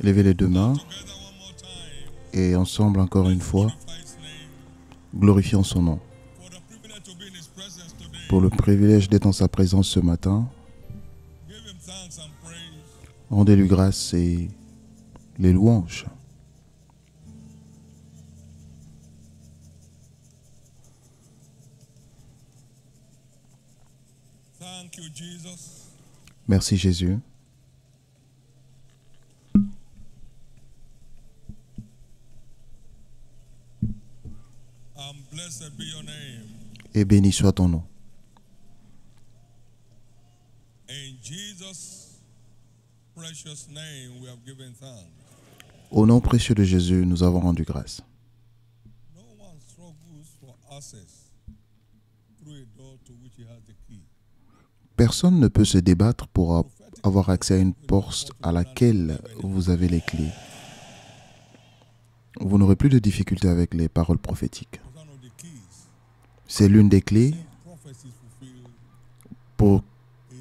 Levez les deux mains et ensemble encore une fois, glorifions son nom. Pour le privilège d'être en sa présence ce matin, rendez-lui grâce et les louanges. Merci Jésus. Et béni soit ton nom. Au nom précieux de Jésus, nous avons rendu grâce. Personne ne peut se débattre pour avoir accès à une porte à laquelle vous avez les clés. Vous n'aurez plus de difficultés avec les paroles prophétiques. C'est l'une des clés pour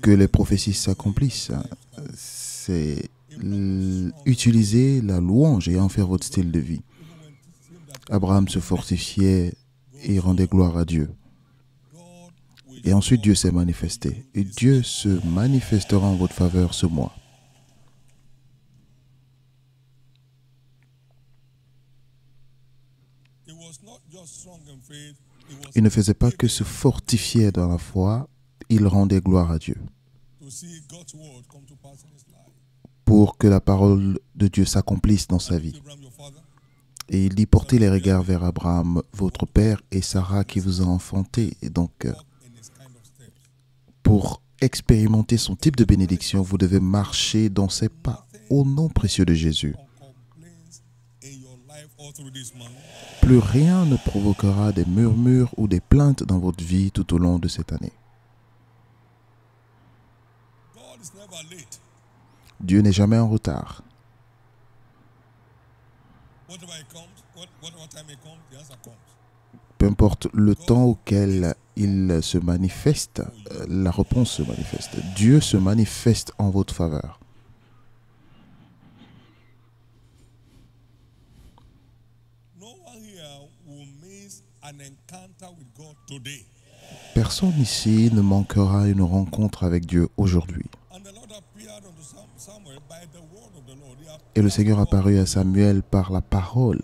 que les prophéties s'accomplissent. C'est utiliser la louange et en faire votre style de vie. Abraham se fortifiait et rendait gloire à Dieu. Et ensuite, Dieu s'est manifesté. Et Dieu se manifestera en votre faveur ce mois. Il ne faisait pas que se fortifier dans la foi, il rendait gloire à Dieu. Pour que la parole de Dieu s'accomplisse dans sa vie. Et il dit, portez les regards vers Abraham, votre père, et Sarah qui vous a enfanté. Et donc, pour expérimenter son type de bénédiction, vous devez marcher dans ses pas. Au nom précieux de Jésus. Plus rien ne provoquera des murmures ou des plaintes dans votre vie tout au long de cette année. Dieu n'est jamais en retard. Peu importe le temps auquel il se manifeste, la réponse se manifeste. Dieu se manifeste en votre faveur. Personne ici ne manquera une rencontre avec Dieu aujourd'hui. Et le Seigneur apparut à Samuel par la parole.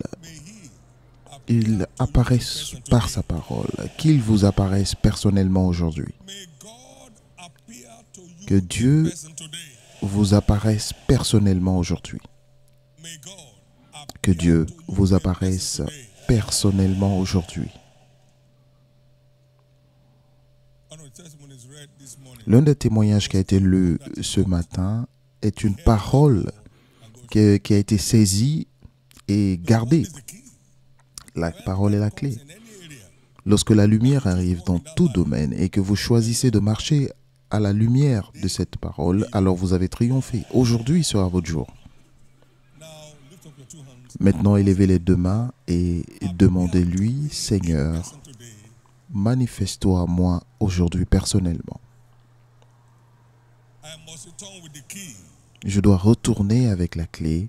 Il apparaît par sa parole. Qu'il vous apparaisse personnellement aujourd'hui. Que Dieu vous apparaisse personnellement aujourd'hui. Que Dieu vous apparaisse personnellement aujourd'hui. L'un des témoignages qui a été lu ce matin est une parole qui a été saisie et gardée. La parole est la clé. Lorsque la lumière arrive dans tout domaine et que vous choisissez de marcher à la lumière de cette parole, alors vous avez triomphé. Aujourd'hui sera votre jour. Maintenant, élevez les deux mains et demandez-lui, Seigneur, manifeste-toi à moi aujourd'hui personnellement. Je dois retourner avec la clé.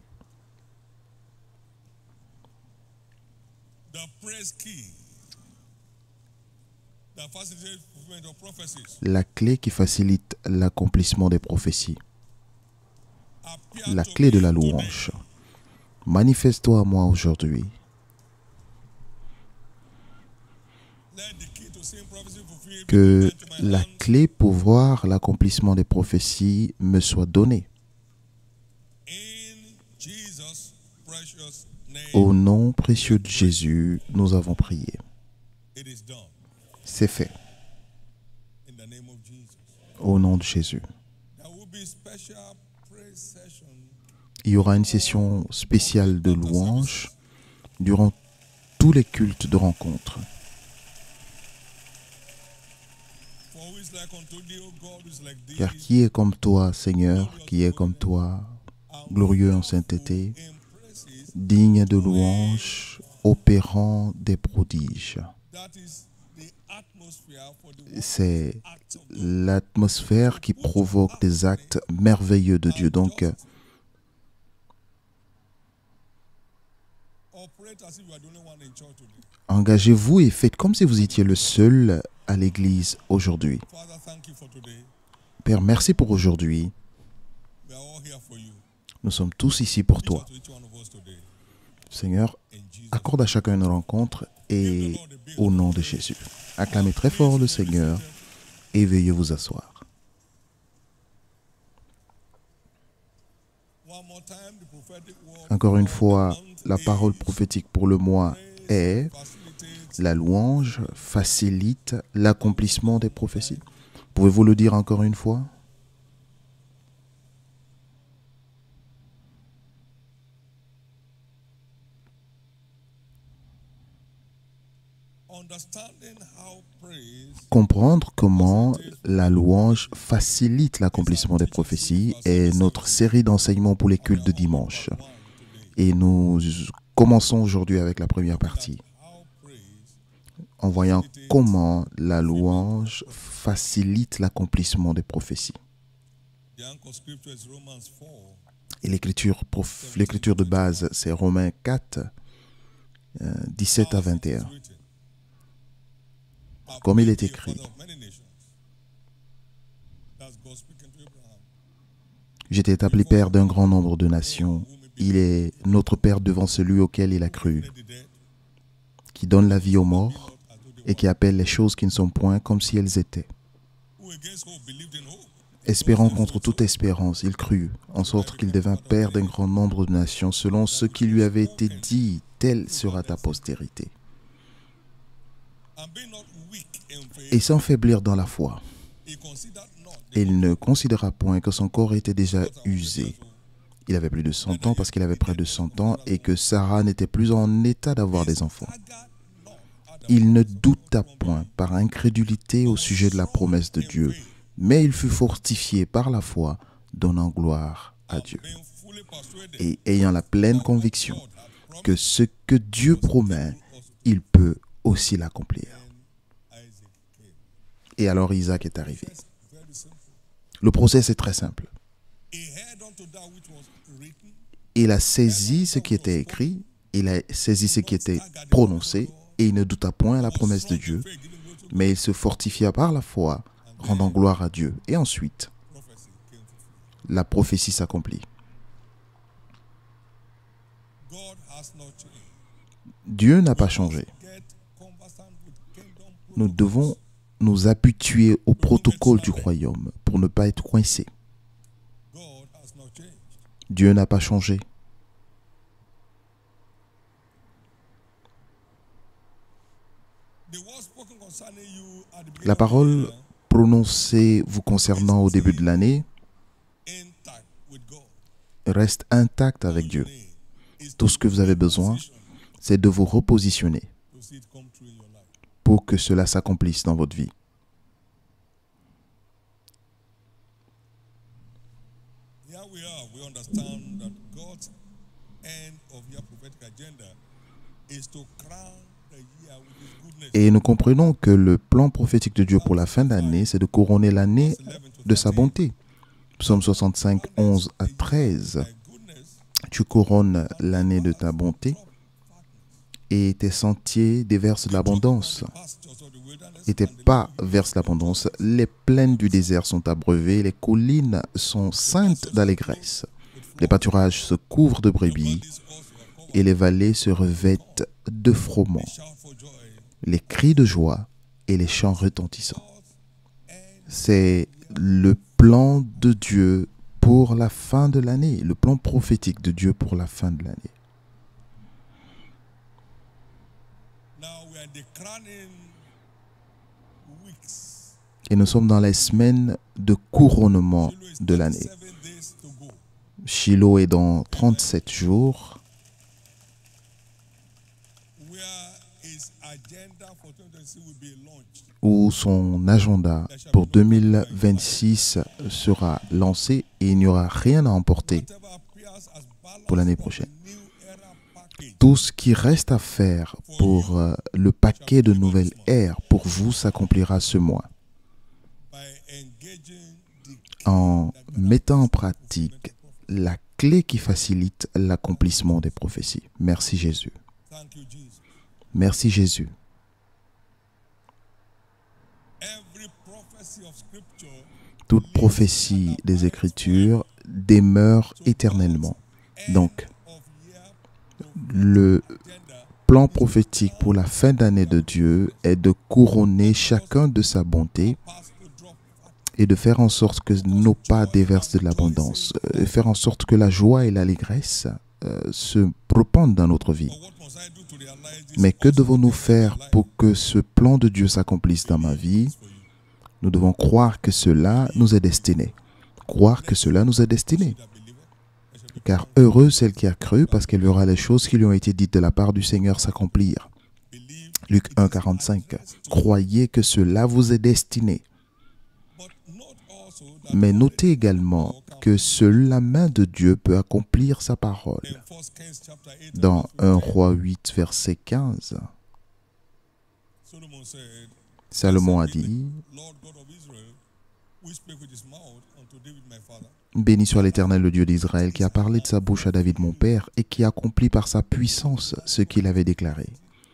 La clé qui facilite l'accomplissement des prophéties. La clé de la louange. Manifeste-toi à moi aujourd'hui. Que la clé pour voir l'accomplissement des prophéties me soit donnée. Au nom précieux de Jésus, nous avons prié. C'est fait. Au nom de Jésus. Il y aura une session spéciale de louange durant tous les cultes de rencontre. Car qui est comme toi, Seigneur, qui est comme toi, glorieux en sainteté, digne de louange, opérant des prodiges. C'est l'atmosphère qui provoque des actes merveilleux de Dieu. Donc, engagez-vous et faites comme si vous étiez le seul à l'église aujourd'hui. Père, merci pour aujourd'hui. Nous sommes tous ici pour toi. Seigneur, accorde à chacun une rencontre et au nom de Jésus. Acclamez très fort le Seigneur et veuillez vous asseoir. Encore une fois, la parole prophétique pour le mois est: la louange facilite l'accomplissement des prophéties. Pouvez-vous le dire encore une fois? Comprendre comment la louange facilite l'accomplissement des prophéties est notre série d'enseignements pour les cultes de dimanche. Et nous commençons aujourd'hui avec la première partie, en voyant comment la louange facilite l'accomplissement des prophéties. Et l'écriture de base, c'est Romains 4, 17 à 21. Comme il est écrit: j'étais établi père d'un grand nombre de nations. Il est notre père devant celui auquel il a cru, qui donne la vie aux morts et qui appelle les choses qui ne sont point comme si elles étaient. Espérant contre toute espérance, il crut, en sorte qu'il devint père d'un grand nombre de nations, selon ce qui lui avait été dit: telle sera ta postérité. Et sans faiblir dans la foi, il ne considéra point que son corps était déjà usé. Il avait plus de 100 ans parce qu'il avait près de 100 ans et que Sarah n'était plus en état d'avoir des enfants. Il ne douta point par incrédulité au sujet de la promesse de Dieu, mais il fut fortifié par la foi, donnant gloire à Dieu. Et ayant la pleine conviction que ce que Dieu promet, il peut aussi l'accomplir. Et alors Isaac est arrivé. Le procès est très simple. Il a saisi ce qui était écrit, il a saisi ce qui était prononcé, et il ne douta point à la promesse de Dieu, mais il se fortifia par la foi, rendant gloire à Dieu. Et ensuite, la prophétie s'accomplit. Dieu n'a pas changé. Nous devons nous habituer au protocole du royaume pour ne pas être coincés. Dieu n'a pas changé. La parole prononcée vous concernant au début de l'année reste intacte avec Dieu. Tout ce que vous avez besoin, c'est de vous repositionner pour que cela s'accomplisse dans votre vie. Et nous comprenons que le plan prophétique de Dieu pour la fin d'année, c'est de couronner l'année de sa bonté. Psaume 65, 11 à 13. Tu couronnes l'année de ta bonté et tes sentiers déversent l'abondance. Et tes pas versent l'abondance. Les plaines du désert sont abreuvées, les collines sont ceintes d'allégresse. Les pâturages se couvrent de brebis et les vallées se revêtent de froment. Les cris de joie et les chants retentissants. C'est le plan de Dieu pour la fin de l'année, le plan prophétique de Dieu pour la fin de l'année. Et nous sommes dans les semaines de couronnement de l'année. Shiloh est dans 37 jours. Où son agenda pour 2026 sera lancé et il n'y aura rien à emporter pour l'année prochaine. Tout ce qui reste à faire pour le paquet de nouvelles ères pour vous s'accomplira ce mois. En mettant en pratique la clé qui facilite l'accomplissement des prophéties. Merci Jésus. Merci Jésus. Toute prophétie des Écritures demeure éternellement. Donc, le plan prophétique pour la fin d'année de Dieu est de couronner chacun de sa bonté et de faire en sorte que nos pas déversent de l'abondance, et faire en sorte que la joie et l'allégresse se répandent dans notre vie. Mais que devons-nous faire pour que ce plan de Dieu s'accomplisse dans ma vie? Nous devons croire que cela nous est destiné. Croire que cela nous est destiné. Car heureux celle qui a cru, parce qu'elle verra les choses qui lui ont été dites de la part du Seigneur s'accomplir. Luc 1, 45. Croyez que cela vous est destiné. Mais notez également que seule la main de Dieu peut accomplir sa parole. Dans 1 Roi 8, verset 15, Salomon a dit, « Béni soit l'Éternel, le Dieu d'Israël, qui a parlé de sa bouche à David mon père et qui accomplit par sa puissance ce qu'il avait déclaré. »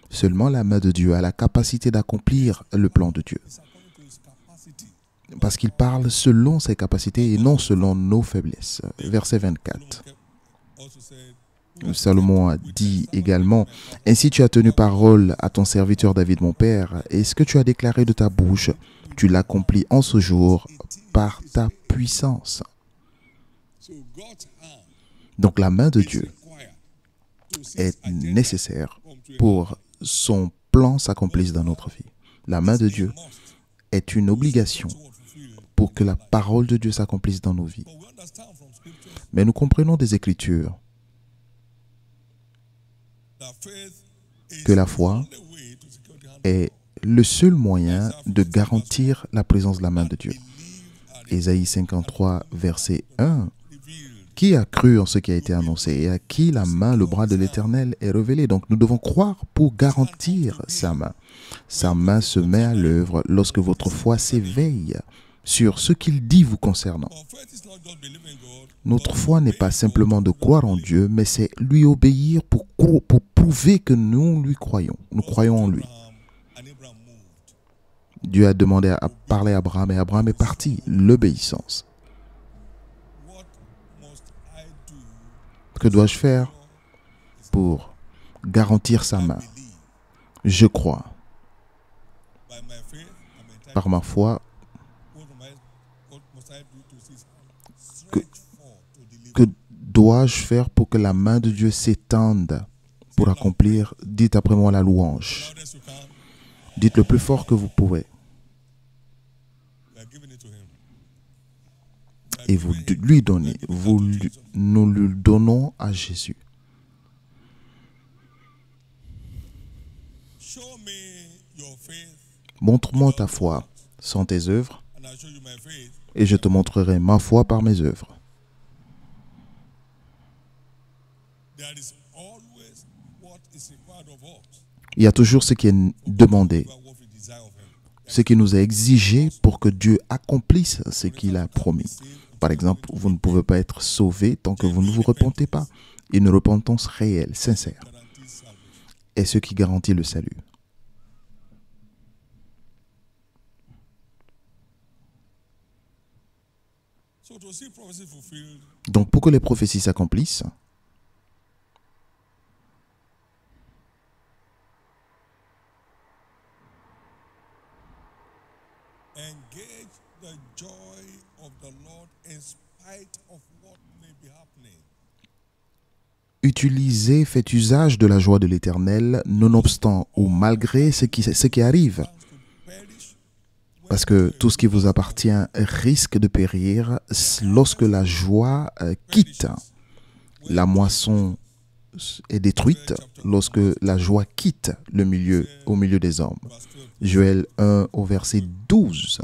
Seulement la main de Dieu a la capacité d'accomplir le plan de Dieu. Parce qu'il parle selon ses capacités et non selon nos faiblesses. Verset 24. Salomon a dit également, « Ainsi tu as tenu parole à ton serviteur David mon père, et ce que tu as déclaré de ta bouche, tu l'accomplis en ce jour par ta puissance. » Donc la main de Dieu est nécessaire pour son plan s'accomplisse dans notre vie. La main de Dieu est une obligation pour que la parole de Dieu s'accomplisse dans nos vies. Mais nous comprenons des Écritures que la foi est le seul moyen de garantir la présence de la main de Dieu. Ésaïe 53, verset 1. Qui a cru en ce qui a été annoncé et à qui la main, le bras de l'Éternel est révélé? Donc nous devons croire pour garantir sa main. Sa main se met à l'œuvre lorsque votre foi s'éveille sur ce qu'il dit vous concernant. Notre foi n'est pas simplement de croire en Dieu, mais c'est lui obéir pour prouver que nous lui croyons. Nous croyons en lui. Dieu a demandé à parler à Abraham et Abraham est parti. L'obéissance. Que dois-je faire pour garantir sa main? Je crois. Par ma foi, que dois-je faire pour que la main de Dieu s'étende pour accomplir? Dites après moi la louange. Dites le plus fort que vous pouvez. Et vous lui donnez. Nous lui donnons à Jésus. Montre-moi ta foi sans tes œuvres, et je te montrerai ma foi par mes œuvres. Il y a toujours ce qui est demandé, ce qui nous est exigé pour que Dieu accomplisse ce qu'il a promis. Par exemple, vous ne pouvez pas être sauvé tant que vous ne vous repentez pas. Une repentance réelle, sincère, est ce qui garantit le salut. Donc, pour que les prophéties s'accomplissent, utilisez, faites usage de la joie de l'Éternel, nonobstant ou malgré ce qui arrive. Parce que tout ce qui vous appartient risque de périr lorsque la joie quitte. La moisson est détruite lorsque la joie quitte au milieu des hommes. Joël 1 au verset 12.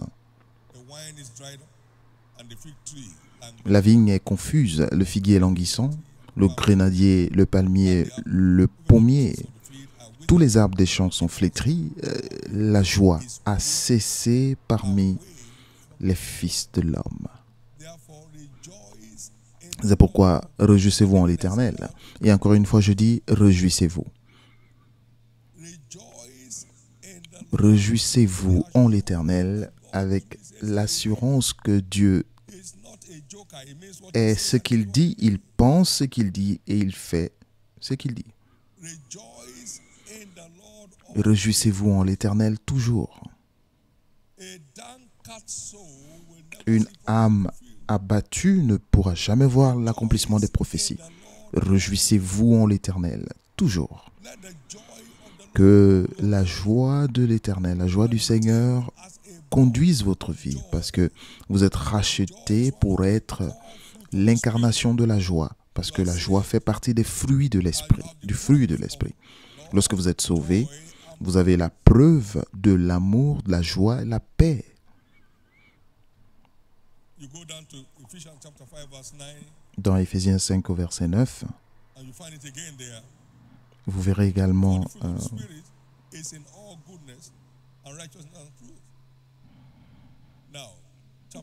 La vigne est confuse, le figuier est languissant, le grenadier, le palmier, le pommier, tous les arbres des champs sont flétris. La joie a cessé parmi les fils de l'homme. C'est pourquoi réjouissez-vous en l'Éternel. Et encore une fois, je dis, réjouissez-vous. Réjouissez-vous en l'Éternel avec l'assurance que Dieu est ce qu'il dit, il pense ce qu'il dit et il fait ce qu'il dit. Réjouissez-vous en l'Éternel toujours. Une âme abattue ne pourra jamais voir l'accomplissement des prophéties. Réjouissez-vous en l'Éternel toujours. Que la joie de l'Éternel, la joie du Seigneur conduise votre vie parce que vous êtes rachetés pour être l'incarnation de la joie, parce que la joie fait partie des fruits de l'esprit, du fruit de l'esprit. Lorsque vous êtes sauvés, vous avez la preuve de l'amour, de la joie et la paix. Dans Éphésiens 5 au verset 9, vous verrez également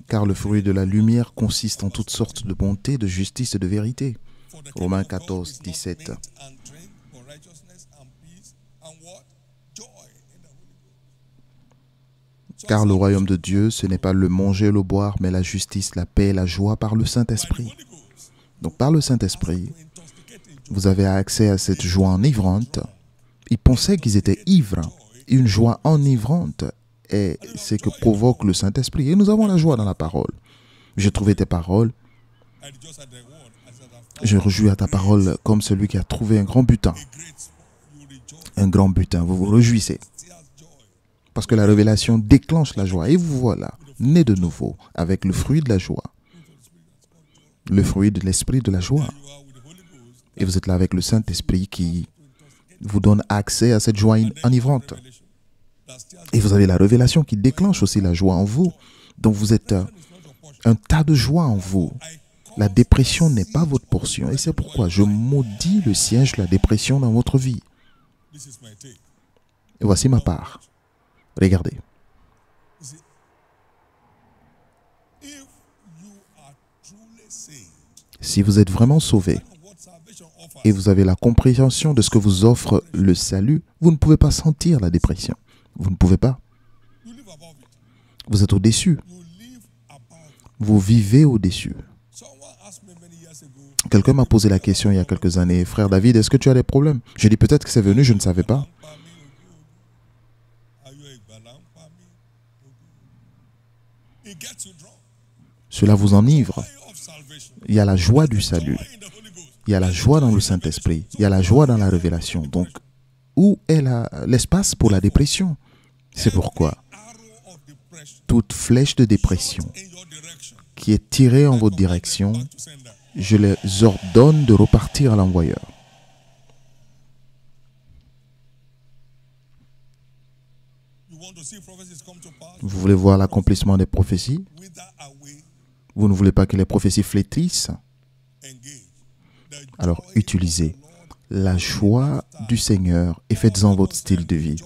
car le fruit de la lumière consiste en toutes sortes de bonté, de justice et de vérité. Romains 14, 17. Car le royaume de Dieu, ce n'est pas le manger et le boire, mais la justice, la paix et la joie par le Saint-Esprit. Donc par le Saint-Esprit, vous avez accès à cette joie enivrante. Ils pensaient qu'ils étaient ivres. Une joie enivrante est ce que provoque le Saint-Esprit. Et nous avons la joie dans la parole. J'ai trouvé tes paroles. Je réjouis à ta parole comme celui qui a trouvé un grand butin. Un grand butin. Vous vous réjouissez. Parce que la révélation déclenche la joie. Et vous voilà, né de nouveau, avec le fruit de la joie. Le fruit de l'esprit de la joie. Et vous êtes là avec le Saint-Esprit qui vous donne accès à cette joie enivrante. Et vous avez la révélation qui déclenche aussi la joie en vous. Donc vous êtes un tas de joie en vous. La dépression n'est pas votre portion. Et c'est pourquoi je maudis le siège de la dépression dans votre vie. Et voici ma part. Regardez. Si vous êtes vraiment sauvé et vous avez la compréhension de ce que vous offre le salut, vous ne pouvez pas sentir la dépression. Vous ne pouvez pas. Vous êtes au-dessus. Vous vivez au-dessus. Quelqu'un m'a posé la question il y a quelques années, frère David, est-ce que tu as des problèmes? J'ai dit peut-être que c'est venu, je ne savais pas. Cela vous enivre. Il y a la joie du salut. Il y a la joie dans le Saint-Esprit. Il y a la joie dans la révélation. Donc, où est l'espace pour la dépression? C'est pourquoi toute flèche de dépression qui est tirée en votre direction, je les ordonne de repartir à l'envoyeur. Vous voulez voir l'accomplissement des prophéties? Vous ne voulez pas que les prophéties flétrissent? Alors utilisez la joie du Seigneur et faites-en votre style de vie.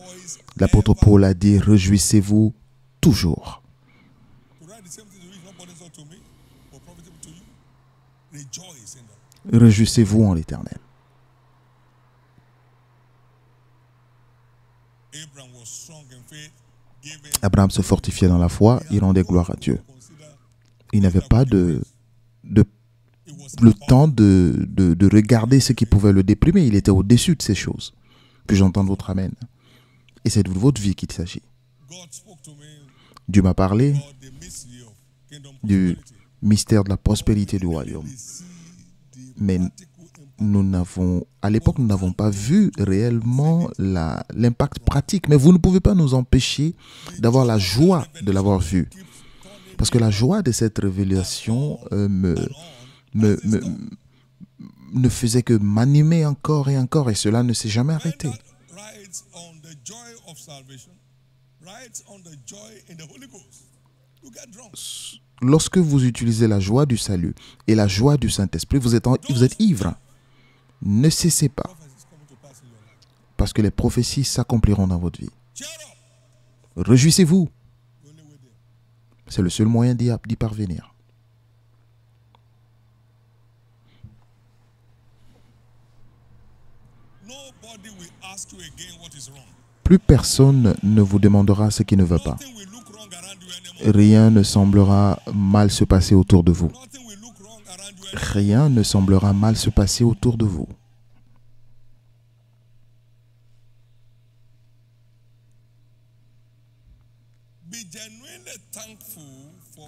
L'apôtre Paul a dit, réjouissez-vous toujours. Réjouissez-vous en l'Éternel. Abraham se fortifiait dans la foi, il rendait gloire à Dieu. Il n'avait pas le temps de regarder ce qui pouvait le déprimer. Il était au-dessus de ces choses. Puis j'entends votre amen. Et c'est de votre vie qu'il s'agit. Dieu m'a parlé du mystère de la prospérité du royaume. Mais à l'époque, nous n'avons pas vu réellement l'impact pratique. Mais vous ne pouvez pas nous empêcher d'avoir la joie de l'avoir vu. Parce que la joie de cette révélation ne faisait que m'animer encore et encore. Et cela ne s'est jamais arrêté. Lorsque vous utilisez la joie du salut et la joie du Saint-Esprit, vous êtes ivre. Ne cessez pas, parce que les prophéties s'accompliront dans votre vie. Réjouissez-vous. C'est le seul moyen d'y parvenir. Plus personne ne vous demandera ce qui ne va pas. Rien ne semblera mal se passer autour de vous. Rien ne semblera mal se passer autour de vous.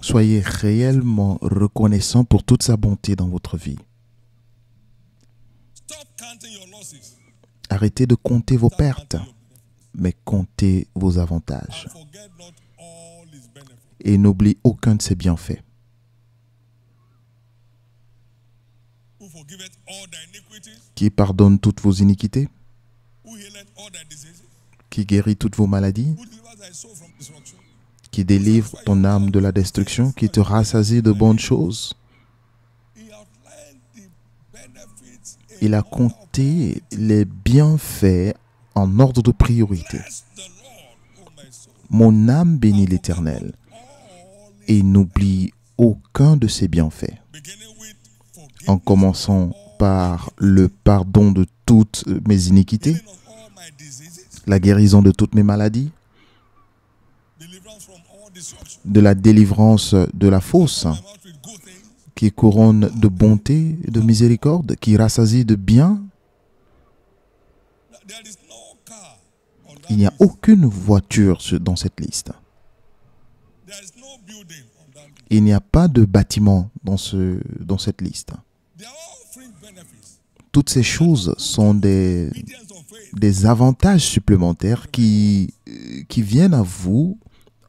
Soyez réellement reconnaissant pour toute sa bonté dans votre vie. Arrêtez de compter vos pertes, mais comptez vos avantages. Et n'oubliez aucun de ses bienfaits. Qui pardonne toutes vos iniquités, qui guérit toutes vos maladies, qui délivre ton âme de la destruction, qui te rassasie de bonnes choses. Il a compté les bienfaits en ordre de priorité. Mon âme bénit l'Éternel et n'oublie aucun de ses bienfaits. En commençant par le pardon de toutes mes iniquités, la guérison de toutes mes maladies, de la délivrance de la fausse, qui couronne de bonté et de miséricorde, qui rassasie de bien. Il n'y a aucune voiture dans cette liste. Il n'y a pas de bâtiment dans cette liste. Toutes ces choses sont des avantages supplémentaires qui viennent à vous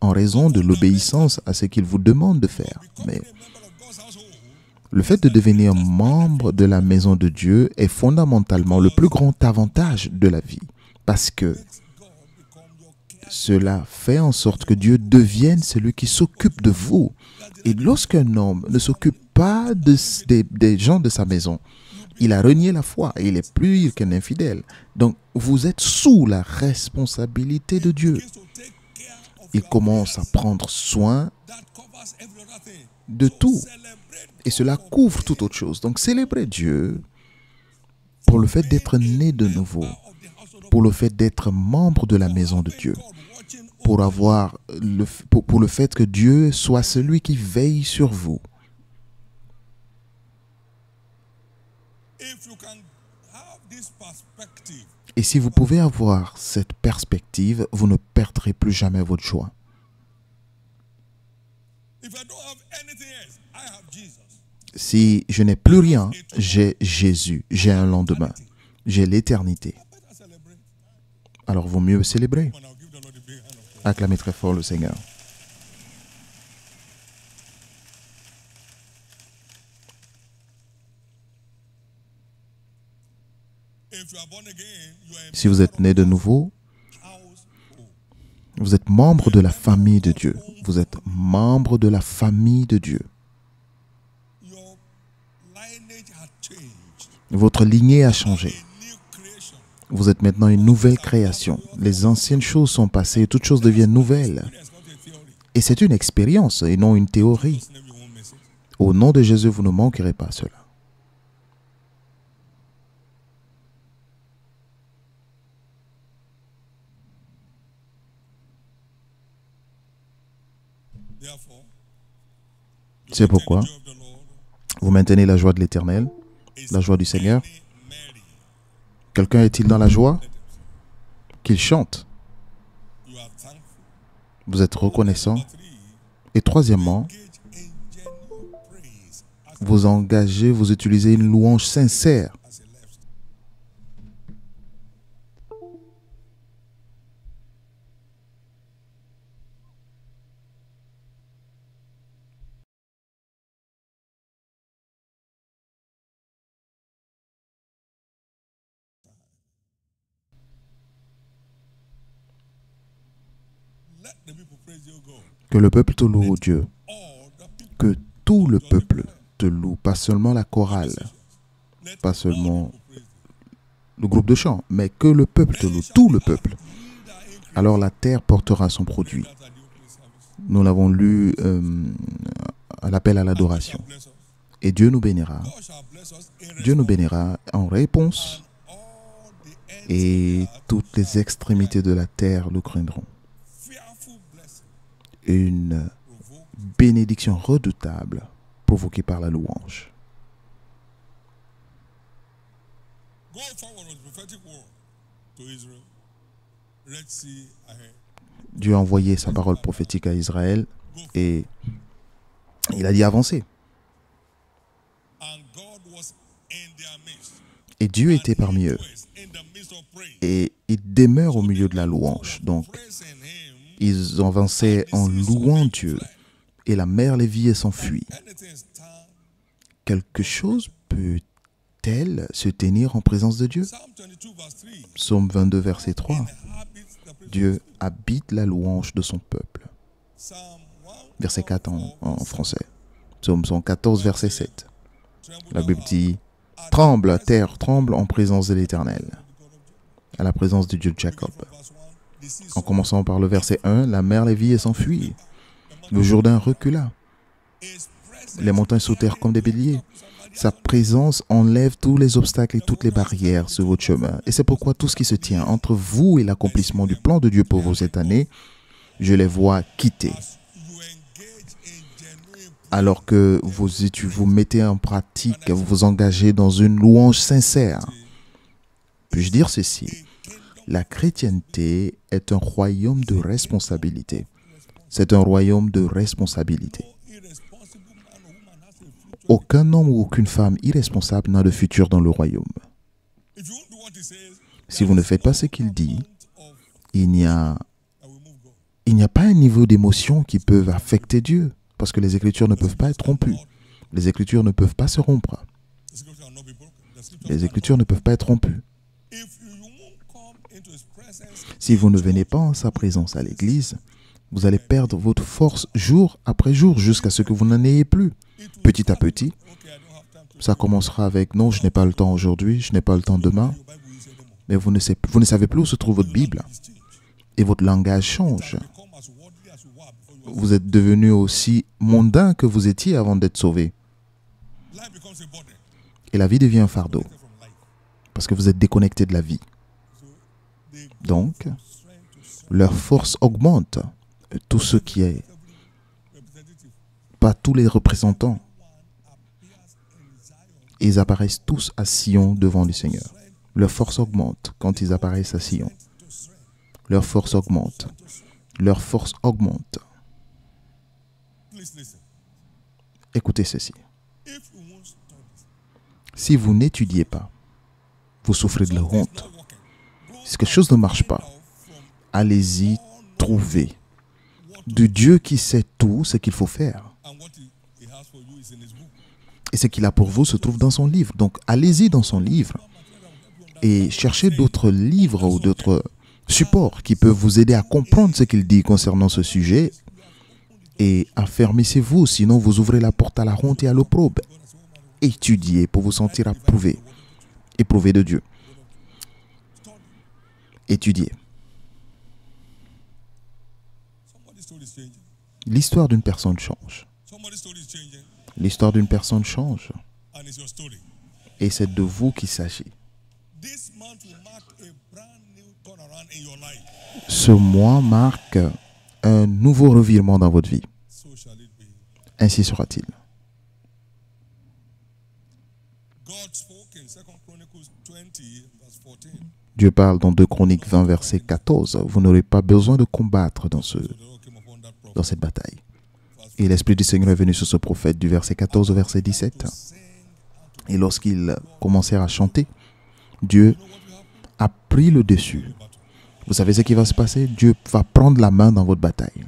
en raison de l'obéissance à ce qu'il vous demande de faire. Mais le fait de devenir membre de la maison de Dieu est fondamentalement le plus grand avantage de la vie. Parce que cela fait en sorte que Dieu devienne celui qui s'occupe de vous. Et lorsqu'un homme ne s'occupe pas des gens de sa maison, il a renié la foi et il est plus qu'un infidèle. Donc, vous êtes sous la responsabilité de Dieu. Il commence à prendre soin de tout. Et cela couvre toute autre chose. Donc, célébrez Dieu pour le fait d'être né de nouveau, pour le fait d'être membre de la maison de Dieu, pour le fait que Dieu soit celui qui veille sur vous. Et si vous pouvez avoir cette perspective, vous ne perdrez plus jamais votre joie. Si je n'ai plus rien, j'ai Jésus, j'ai un lendemain, j'ai l'éternité. Alors, vaut mieux célébrer. Acclamez très fort le Seigneur. Si vous êtes né de nouveau, vous êtes membre de la famille de Dieu. Vous êtes membre de la famille de Dieu. Votre lignée a changé. Vous êtes maintenant une nouvelle création. Les anciennes choses sont passées, toutes choses deviennent nouvelles. Et c'est une expérience et non une théorie. Au nom de Jésus, vous ne manquerez pas cela. C'est pourquoi vous maintenez la joie de l'Éternel, la joie du Seigneur. Quelqu'un est-il dans la joie? Qu'il chante. Vous êtes reconnaissant. Et troisièmement, vous engagez, vous utilisez une louange sincère. Que le peuple te loue, Dieu. Que tout le peuple te loue, pas seulement la chorale, pas seulement le groupe de chant, mais que le peuple, tout le peuple. Alors la terre portera son produit. Nous l'avons lu à l'appel à l'adoration. Et Dieu nous bénira. Dieu nous bénira en réponse. Et toutes les extrémités de la terre le craindront. Une bénédiction redoutable provoquée par la louange. Dieu a envoyé sa parole prophétique à Israël et il a dit avancer. Et Dieu était parmi eux. Et il demeure au milieu de la louange. Donc, ils avançaient en louant Dieu. Et la mer Lévié s'enfuit. Quelque chose peut-elle se tenir en présence de Dieu? Psaume 22, verset 3. Dieu habite la louange de son peuple. Verset 4 en français. Psaume 114, verset 7. La Bible dit « Tremble, terre, tremble en présence de l'Éternel », à la présence du Dieu de Jacob. En commençant par le verset 1, la mer Lévié s'enfuit. Le Jourdain recula. Les montagnes sautèrent comme des béliers. Sa présence enlève tous les obstacles et toutes les barrières sur votre chemin. Et c'est pourquoi tout ce qui se tient entre vous et l'accomplissement du plan de Dieu pour vous cette année, je les vois quitter. Alors que vous mettez en pratique, vous vous engagez dans une louange sincère. Puis-je dire ceci? La chrétienté est un royaume de responsabilité. C'est un royaume de responsabilité. Aucun homme ou aucune femme irresponsable n'a de futur dans le royaume. Si vous ne faites pas ce qu'il dit, il n'y a pas un niveau d'émotion qui peut affecter Dieu. Parce que les Écritures ne peuvent pas être rompues. Les Écritures ne peuvent pas se rompre. Les Écritures ne peuvent pas être rompues. Si vous ne venez pas en sa présence à l'église, vous allez perdre votre force jour après jour jusqu'à ce que vous n'en ayez plus. Petit à petit, ça commencera avec « Non, je n'ai pas le temps aujourd'hui, je n'ai pas le temps demain ». Mais vous ne savez plus où se trouve votre Bible. Et votre langage change. Vous êtes devenu aussi mondain que vous étiez avant d'être sauvé. Et la vie devient un fardeau. Parce que vous êtes déconnecté de la vie. Donc, leur force augmente. Tout ce qui est... Pas tous les représentants. Ils apparaissent tous à Sion devant le Seigneur. Leur force augmente quand ils apparaissent à Sion. Leur force augmente. Leur force augmente. Écoutez ceci. Si vous n'étudiez pas, vous souffrez de la honte. Si quelque chose ne marche pas, allez-y trouver de Dieu qui sait tout ce qu'il faut faire. Et ce qu'il a pour vous se trouve dans son livre. Donc, allez-y dans son livre et cherchez d'autres livres ou d'autres supports qui peuvent vous aider à comprendre ce qu'il dit concernant ce sujet. Et affermissez-vous, sinon vous ouvrez la porte à la honte et à l'opprobre. Étudiez pour vous sentir approuvé. Éprouvé de Dieu. Étudiez. L'histoire d'une personne change. L'histoire d'une personne change. Et c'est de vous qu'il s'agit. Ce mois marque un nouveau revirement dans votre vie. Ainsi sera-t-il. Dieu parle dans 2 Chroniques 20, verset 14. Vous n'aurez pas besoin de combattre dans cette bataille. Et l'Esprit du Seigneur est venu sur ce prophète du verset 14 au verset 17. Et lorsqu'ils commencèrent à chanter, Dieu a pris le dessus. Vous savez ce qui va se passer? Dieu va prendre la main dans votre bataille.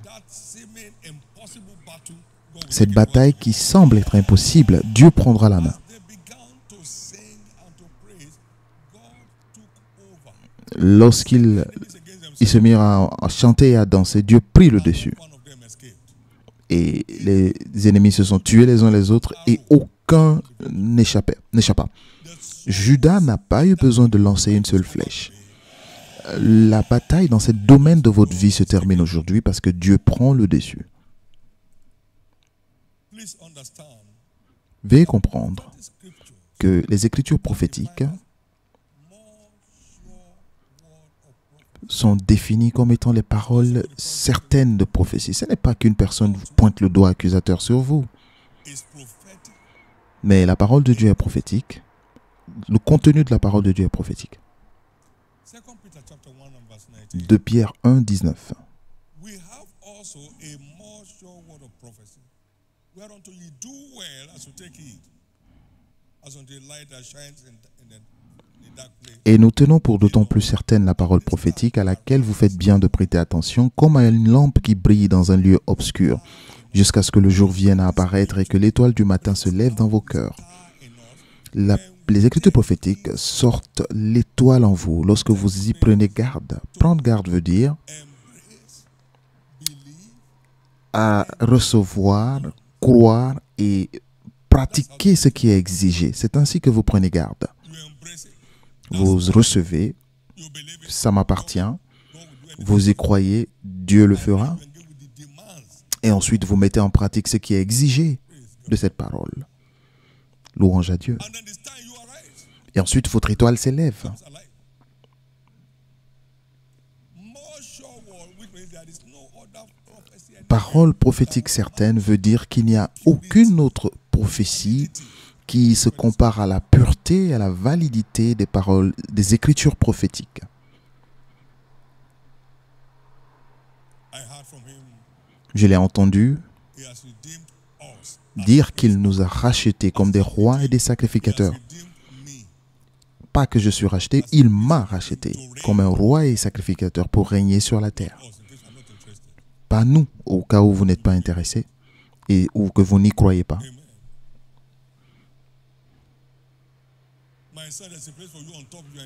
Cette bataille qui semble être impossible, Dieu prendra la main. Lorsqu'ils se mirent à chanter et à danser, Dieu prit le dessus. Et les ennemis se sont tués les uns les autres et aucun n'échappa. Judas n'a pas eu besoin de lancer une seule flèche. La bataille dans ce domaine de votre vie se termine aujourd'hui parce que Dieu prend le dessus. Veuillez comprendre que les écritures prophétiques sont définies comme étant les paroles certaines de prophétie. Ce n'est pas qu'une personne pointe le doigt accusateur sur vous. Mais la parole de Dieu est prophétique. Le contenu de la parole de Dieu est prophétique. 2 Pierre 1, 19. Et nous tenons pour d'autant plus certaine la parole prophétique à laquelle vous faites bien de prêter attention, comme à une lampe qui brille dans un lieu obscur, jusqu'à ce que le jour vienne à apparaître et que l'étoile du matin se lève dans vos cœurs. Les écritures prophétiques sortent l'étoile en vous lorsque vous y prenez garde. Prendre garde veut dire à recevoir, croire et pratiquer ce qui est exigé. C'est ainsi que vous prenez garde. Vous recevez, ça m'appartient, vous y croyez, Dieu le fera. Et ensuite, vous mettez en pratique ce qui est exigé de cette parole. Louange à Dieu. Et ensuite, votre étoile s'élève. Parole prophétique certaine veut dire qu'il n'y a aucune autre prophétie qui se compare à la pureté et à la validité des paroles, des écritures prophétiques. Je l'ai entendu dire qu'il nous a rachetés comme des rois et des sacrificateurs. Pas que je suis racheté, il m'a racheté comme un roi et sacrificateur pour régner sur la terre. Pas nous, au cas où vous n'êtes pas intéressé et ou que vous n'y croyez pas.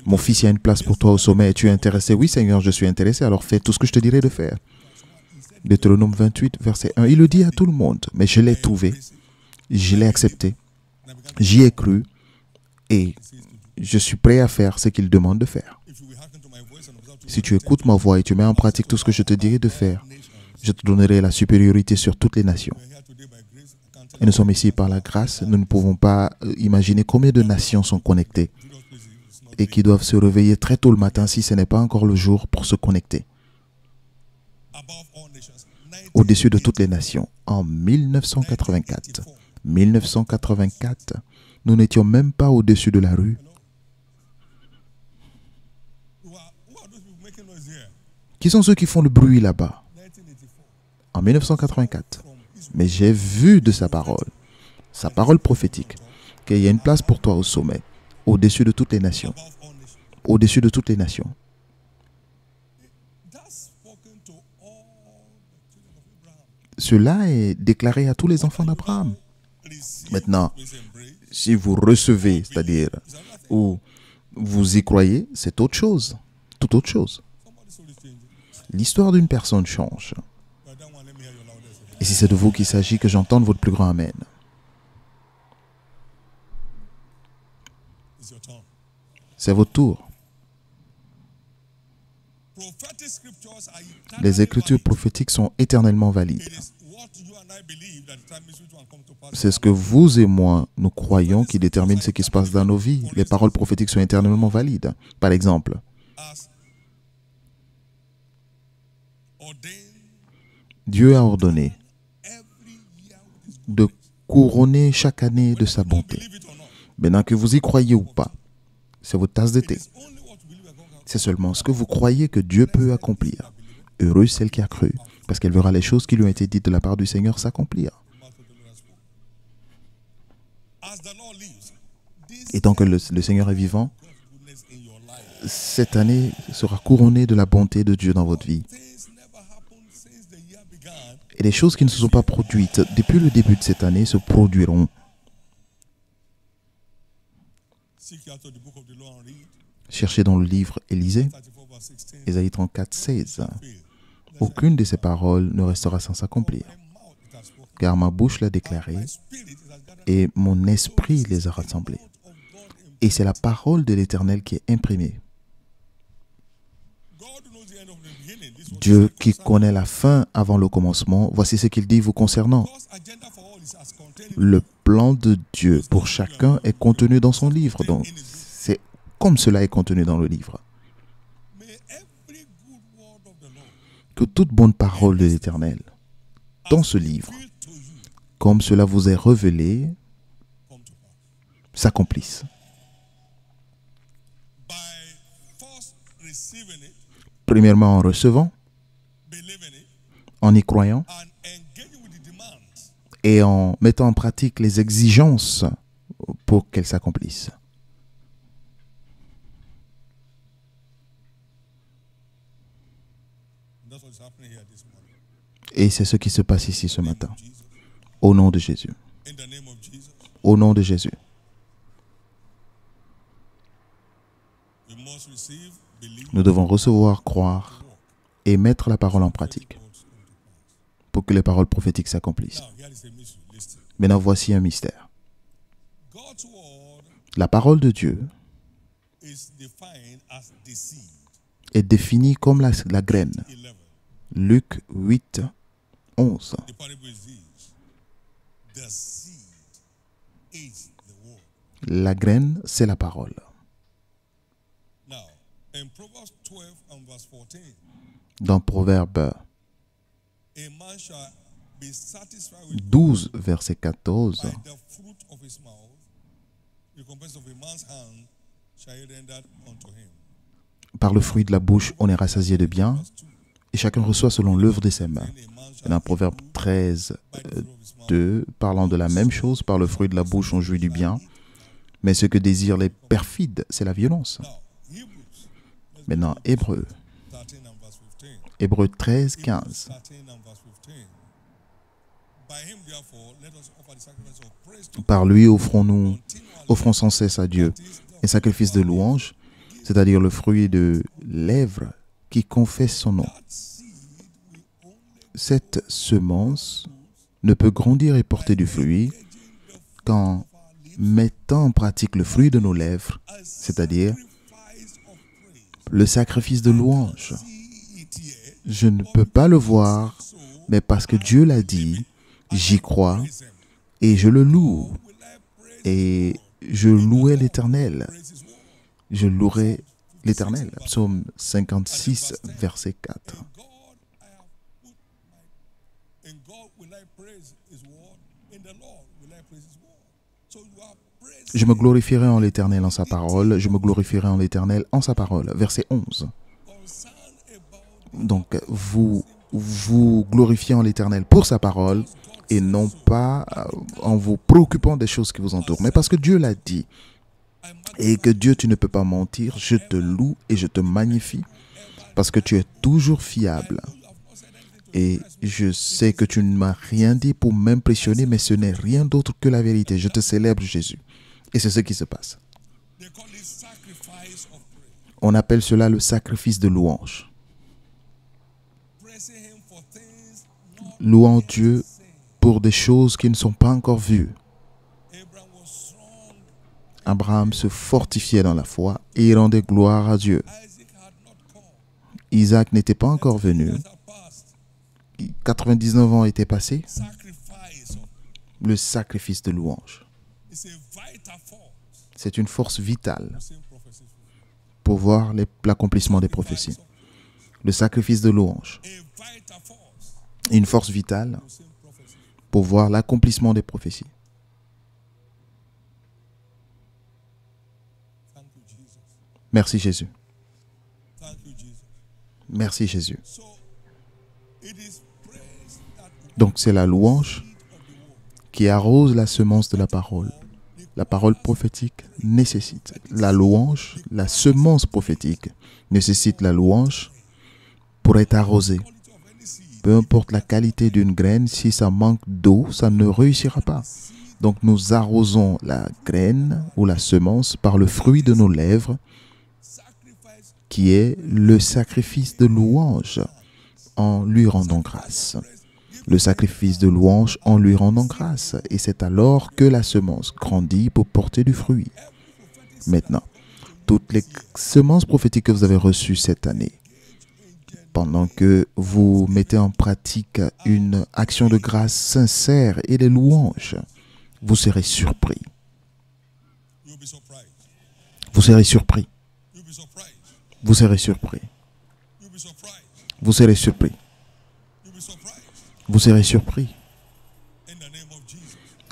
Mon fils, il y a une place pour toi au sommet. Es-tu intéressé? Oui, Seigneur, je suis intéressé. Alors fais tout ce que je te dirai de faire. Deutéronome 28, verset 1. Il le dit à tout le monde. Mais je l'ai trouvé. Je l'ai accepté. J'y ai cru. Et je suis prêt à faire ce qu'il demande de faire. Si tu écoutes ma voix et tu mets en pratique tout ce que je te dirai de faire, je te donnerai la supériorité sur toutes les nations. Et nous sommes ici par la grâce. Nous ne pouvons pas imaginer combien de nations sont connectées et qui doivent se réveiller très tôt le matin si ce n'est pas encore le jour pour se connecter. Au-dessus de toutes les nations. En 1984, nous n'étions même pas au-dessus de la rue. Qui sont ceux qui font le bruit là-bas? En 1984. Mais j'ai vu de sa parole prophétique, qu'il y a une place pour toi au sommet, au-dessus de toutes les nations. Au-dessus de toutes les nations. Cela est déclaré à tous les enfants d'Abraham. Maintenant, si vous recevez, c'est-à-dire, ou vous y croyez, c'est autre chose. Toute autre chose. L'histoire d'une personne change. Et si c'est de vous qu'il s'agit, que j'entende votre plus grand Amen. C'est votre tour. Les écritures prophétiques sont éternellement valides. C'est ce que vous et moi, nous croyons qui détermine ce qui se passe dans nos vies. Les paroles prophétiques sont éternellement valides. Par exemple, Dieu a ordonné de couronner chaque année de sa bonté. Maintenant que vous y croyez ou pas, c'est votre tasse de thé. C'est seulement ce que vous croyez que Dieu peut accomplir. Heureuse celle qui a cru, parce qu'elle verra les choses qui lui ont été dites de la part du Seigneur s'accomplir. Et tant que le Seigneur est vivant, cette année sera couronnée de la bonté de Dieu dans votre vie. Et les choses qui ne se sont pas produites depuis le début de cette année se produiront. Cherchez dans le livre Élisée, Ésaïe 34, 16. Aucune de ces paroles ne restera sans s'accomplir, car ma bouche l'a déclaré et mon esprit les a rassemblées. Et c'est la parole de l'Éternel qui est imprimée. Dieu qui connaît la fin avant le commencement, voici ce qu'il dit vous concernant. Le plan de Dieu pour chacun est contenu dans son livre. Donc, c'est comme cela est contenu dans le livre. Que toute bonne parole de l'Éternel, dans ce livre, comme cela vous est révélé, s'accomplisse. Premièrement, en recevant, en y croyant et en mettant en pratique les exigences pour qu'elles s'accomplissent. Et c'est ce qui se passe ici ce matin. Au nom de Jésus. Au nom de Jésus. Nous devons recevoir, croire et mettre la parole en pratique pour que les paroles prophétiques s'accomplissent. Maintenant, voici un mystère. La parole de Dieu est définie comme la graine. Luc 8, 11. La graine, c'est la parole. Dans Proverbe 12, verset 14, par le fruit de la bouche, on est rassasié de bien, et chacun reçoit selon l'œuvre de ses mains. Et dans Proverbe 13, 2, parlant de la même chose, par le fruit de la bouche, on jouit du bien, mais ce que désirent les perfides, c'est la violence. Maintenant, Hébreux 13, 15. Par lui offrons sans cesse à Dieu un sacrifice de louange, c'est-à-dire le fruit de lèvres qui confesse son nom. Cette semence ne peut grandir et porter du fruit qu'en mettant en pratique le fruit de nos lèvres, c'est-à-dire le sacrifice de louange. Je ne peux pas le voir, mais parce que Dieu l'a dit, j'y crois et je le loue. Et je louerai l'Éternel. Je louerai l'Éternel. Psaume 56, verset 4. Je me glorifierai en l'Éternel en sa parole. Je me glorifierai en l'Éternel en sa parole. Verset 11. Donc, vous glorifiez en l'Éternel pour sa parole et non pas en vous préoccupant des choses qui vous entourent. Mais parce que Dieu l'a dit et que Dieu, tu ne peux pas mentir, je te loue et je te magnifie parce que tu es toujours fiable. Et je sais que tu ne m'as rien dit pour m'impressionner, mais ce n'est rien d'autre que la vérité. Je te célèbre, Jésus. Et c'est ce qui se passe. On appelle cela le sacrifice de louange. Louant Dieu pour des choses qui ne sont pas encore vues. Abraham se fortifiait dans la foi et il rendait gloire à Dieu. Isaac n'était pas encore venu. 99 ans étaient passés. Le sacrifice de louange. C'est une force vitale pour voir l'accomplissement des prophéties. Le sacrifice de louange. Une force vitale pour voir l'accomplissement des prophéties. Merci Jésus. Merci Jésus. Donc c'est la louange qui arrose la semence de la parole. La parole prophétique nécessite la louange, la semence prophétique nécessite la louange pour être arrosée. Peu importe la qualité d'une graine, si ça manque d'eau, ça ne réussira pas. Donc nous arrosons la graine ou la semence par le fruit de nos lèvres, qui est le sacrifice de louange en lui rendant grâce. Le sacrifice de louange en lui rendant grâce. Et c'est alors que la semence grandit pour porter du fruit. Maintenant, toutes les semences prophétiques que vous avez reçues cette année, pendant que vous mettez en pratique une action de grâce sincère et les louanges, vous serez surpris. Vous serez surpris. Vous serez surpris. Vous serez surpris. Vous serez surpris.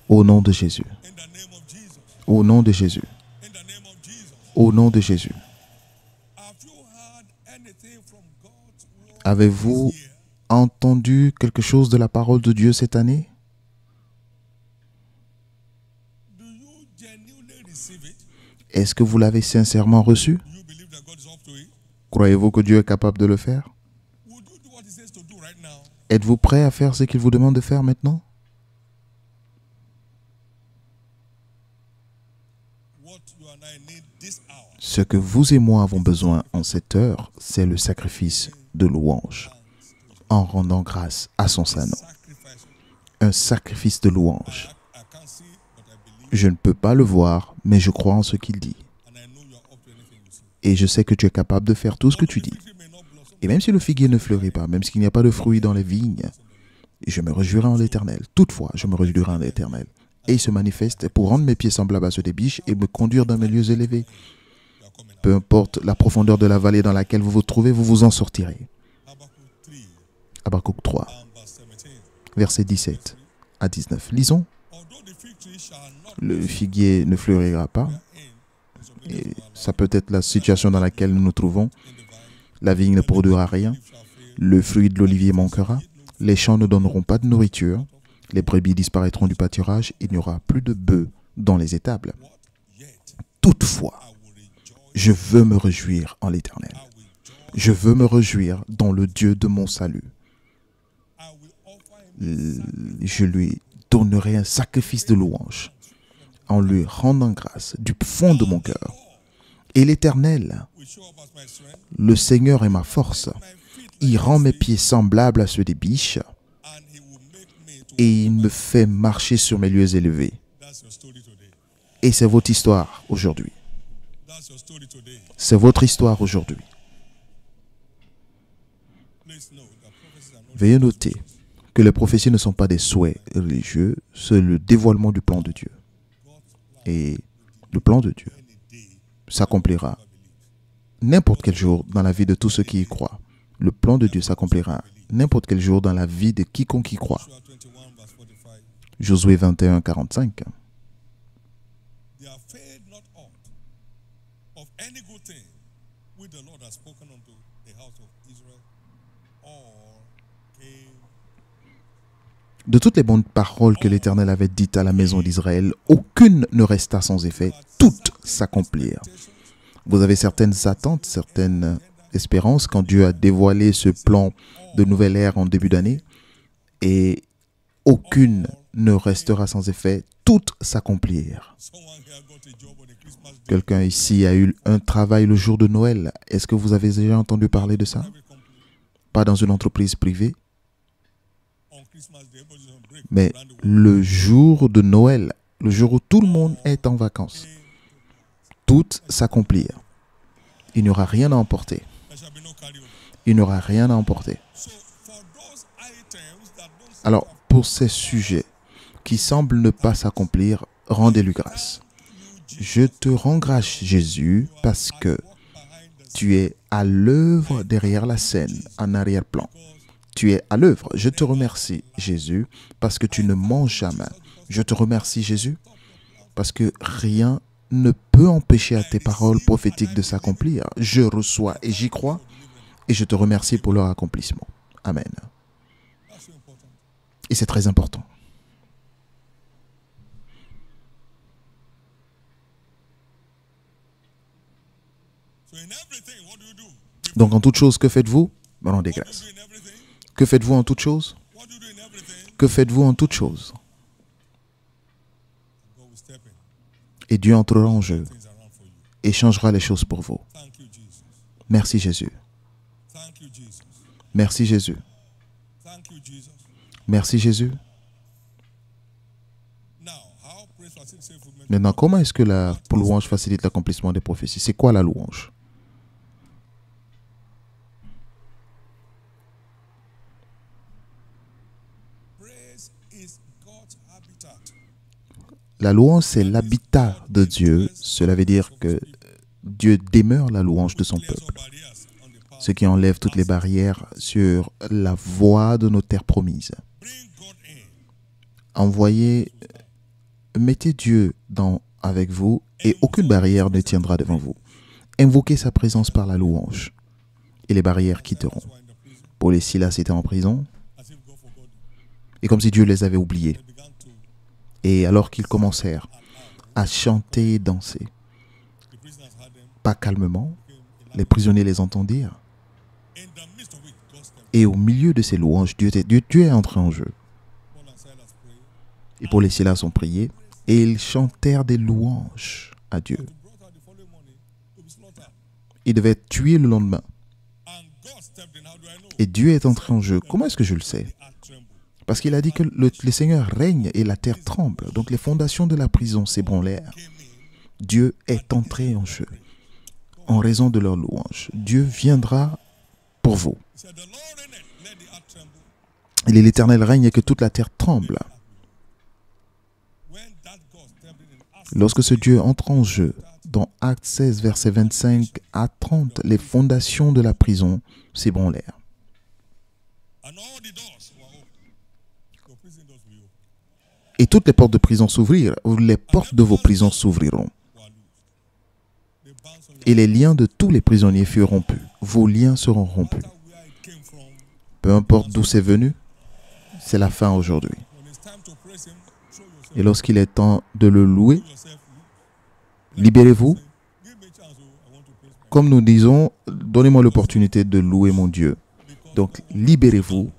Au nom de Jésus. Au nom de Jésus. Au nom de Jésus. Avez-vous entendu quelque chose de la parole de Dieu cette année? Est-ce que vous l'avez sincèrement reçu? Croyez-vous que Dieu est capable de le faire? Êtes-vous prêt à faire ce qu'il vous demande de faire maintenant? Ce que vous et moi avons besoin en cette heure, c'est le sacrifice de louange, en rendant grâce à son Saint-Nom. Un sacrifice de louange. Je ne peux pas le voir, mais je crois en ce qu'il dit. Et je sais que tu es capable de faire tout ce que tu dis. Et même si le figuier ne fleurit pas, même s'il n'y a pas de fruits dans les vignes, je me réjouirai en l'Éternel. Toutefois, je me réjouirai en l'Éternel. Et il se manifeste pour rendre mes pieds semblables à ceux des biches et me conduire dans mes lieux élevés. Peu importe la profondeur de la vallée dans laquelle vous vous trouvez, vous vous en sortirez. Habakkuk 3, versets 17 à 19. Lisons. Le figuier ne fleurira pas. Et ça peut être la situation dans laquelle nous nous trouvons. La vigne ne produira rien. Le fruit de l'olivier manquera. Les champs ne donneront pas de nourriture. Les brebis disparaîtront du pâturage. Il n'y aura plus de bœufs dans les étables. Toutefois, je veux me réjouir en l'Éternel. Je veux me réjouir dans le Dieu de mon salut. Je lui donnerai un sacrifice de louange en lui rendant grâce du fond de mon cœur. Et l'Éternel, le Seigneur est ma force. Il rend mes pieds semblables à ceux des biches et il me fait marcher sur mes lieux élevés. Et c'est votre histoire aujourd'hui. C'est votre histoire aujourd'hui. Veuillez noter que les prophéties ne sont pas des souhaits religieux, c'est le dévoilement du plan de Dieu. Et le plan de Dieu s'accomplira n'importe quel jour dans la vie de tous ceux qui y croient. Le plan de Dieu s'accomplira n'importe quel jour dans la vie de quiconque y croit. Josué 21, 45. De toutes les bonnes paroles que l'Éternel avait dites à la maison d'Israël, aucune ne resta sans effet, toutes s'accomplirent. Vous avez certaines attentes, certaines espérances quand Dieu a dévoilé ce plan de nouvelle ère en début d'année, et aucune ne restera sans effet, toutes s'accomplirent. Quelqu'un ici a eu un travail le jour de Noël. Est-ce que vous avez déjà entendu parler de ça? Pas dans une entreprise privée, mais le jour de Noël, le jour où tout le monde est en vacances, toutes s'accomplirent. Il n'y aura rien à emporter. Il n'y aura rien à emporter. Alors, pour ces sujets qui semblent ne pas s'accomplir, rendez-lui grâce. Je te rends grâce, Jésus, parce que tu es à l'œuvre derrière la scène, en arrière-plan. Tu es à l'œuvre. Je te remercie, Jésus, parce que tu ne manges jamais. Je te remercie, Jésus, parce que rien ne peut empêcher à tes paroles prophétiques de s'accomplir. Je reçois et j'y crois, et je te remercie pour leur accomplissement. Amen. Et c'est très important. Donc en toute chose, que faites-vous? Rendez grâce. Que faites-vous en toute chose? Que faites-vous en toute chose? Et Dieu entrera en jeu et changera les choses pour vous. Merci Jésus. Merci Jésus. Merci Jésus. Maintenant, comment est-ce que la louange facilite l'accomplissement des prophéties? C'est quoi la louange? La louange, c'est l'habitat de Dieu. Cela veut dire que Dieu demeure la louange de son peuple. Ce qui enlève toutes les barrières sur la voie de nos terres promises. Mettez Dieu avec vous et aucune barrière ne tiendra devant vous. Invoquez sa présence par la louange et les barrières quitteront. Paul et Silas étaient en prison et comme si Dieu les avait oubliés. Et alors qu'ils commencèrent à chanter et danser, pas calmement, les prisonniers les entendirent. Et au milieu de ces louanges, Dieu est entré en jeu. Et Paul et Silas ont prié et ils chantèrent des louanges à Dieu. Ils devaient être tués le lendemain. Et Dieu est entré en jeu. Comment est-ce que je le sais? Parce qu'il a dit que le Seigneur règne et la terre tremble. Donc les fondations de la prison s'ébranlèrent. Dieu est entré en jeu en raison de leur louange. Dieu viendra pour vous. Et l'Éternel règne et que toute la terre tremble. Lorsque ce Dieu entre en jeu, dans Actes 16, versets 25 à 30, les fondations de la prison s'ébranlèrent. Et toutes les portes de prison s'ouvrirent, les portes de vos prisons s'ouvriront. Et les liens de tous les prisonniers furent rompus. Vos liens seront rompus. Peu importe d'où c'est venu, c'est la fin aujourd'hui. Et lorsqu'il est temps de le louer, libérez-vous. Comme nous disons, donnez-moi l'opportunité de louer mon Dieu. Donc, libérez-vous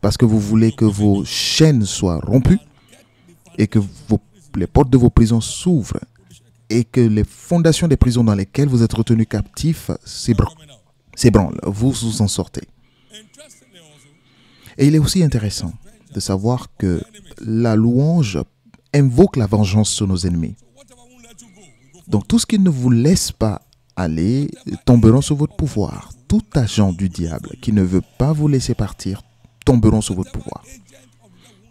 parce que vous voulez que vos chaînes soient rompues et que les portes de vos prisons s'ouvrent et que les fondations des prisons dans lesquelles vous êtes retenus captifs s'ébranlent. Vous en sortez. Et il est aussi intéressant de savoir que la louange invoque la vengeance sur nos ennemis. Donc tout ce qui ne vous laisse pas aller tomberont sous votre pouvoir. Tout agent du diable qui ne veut pas vous laisser partir tomberont sous votre pouvoir.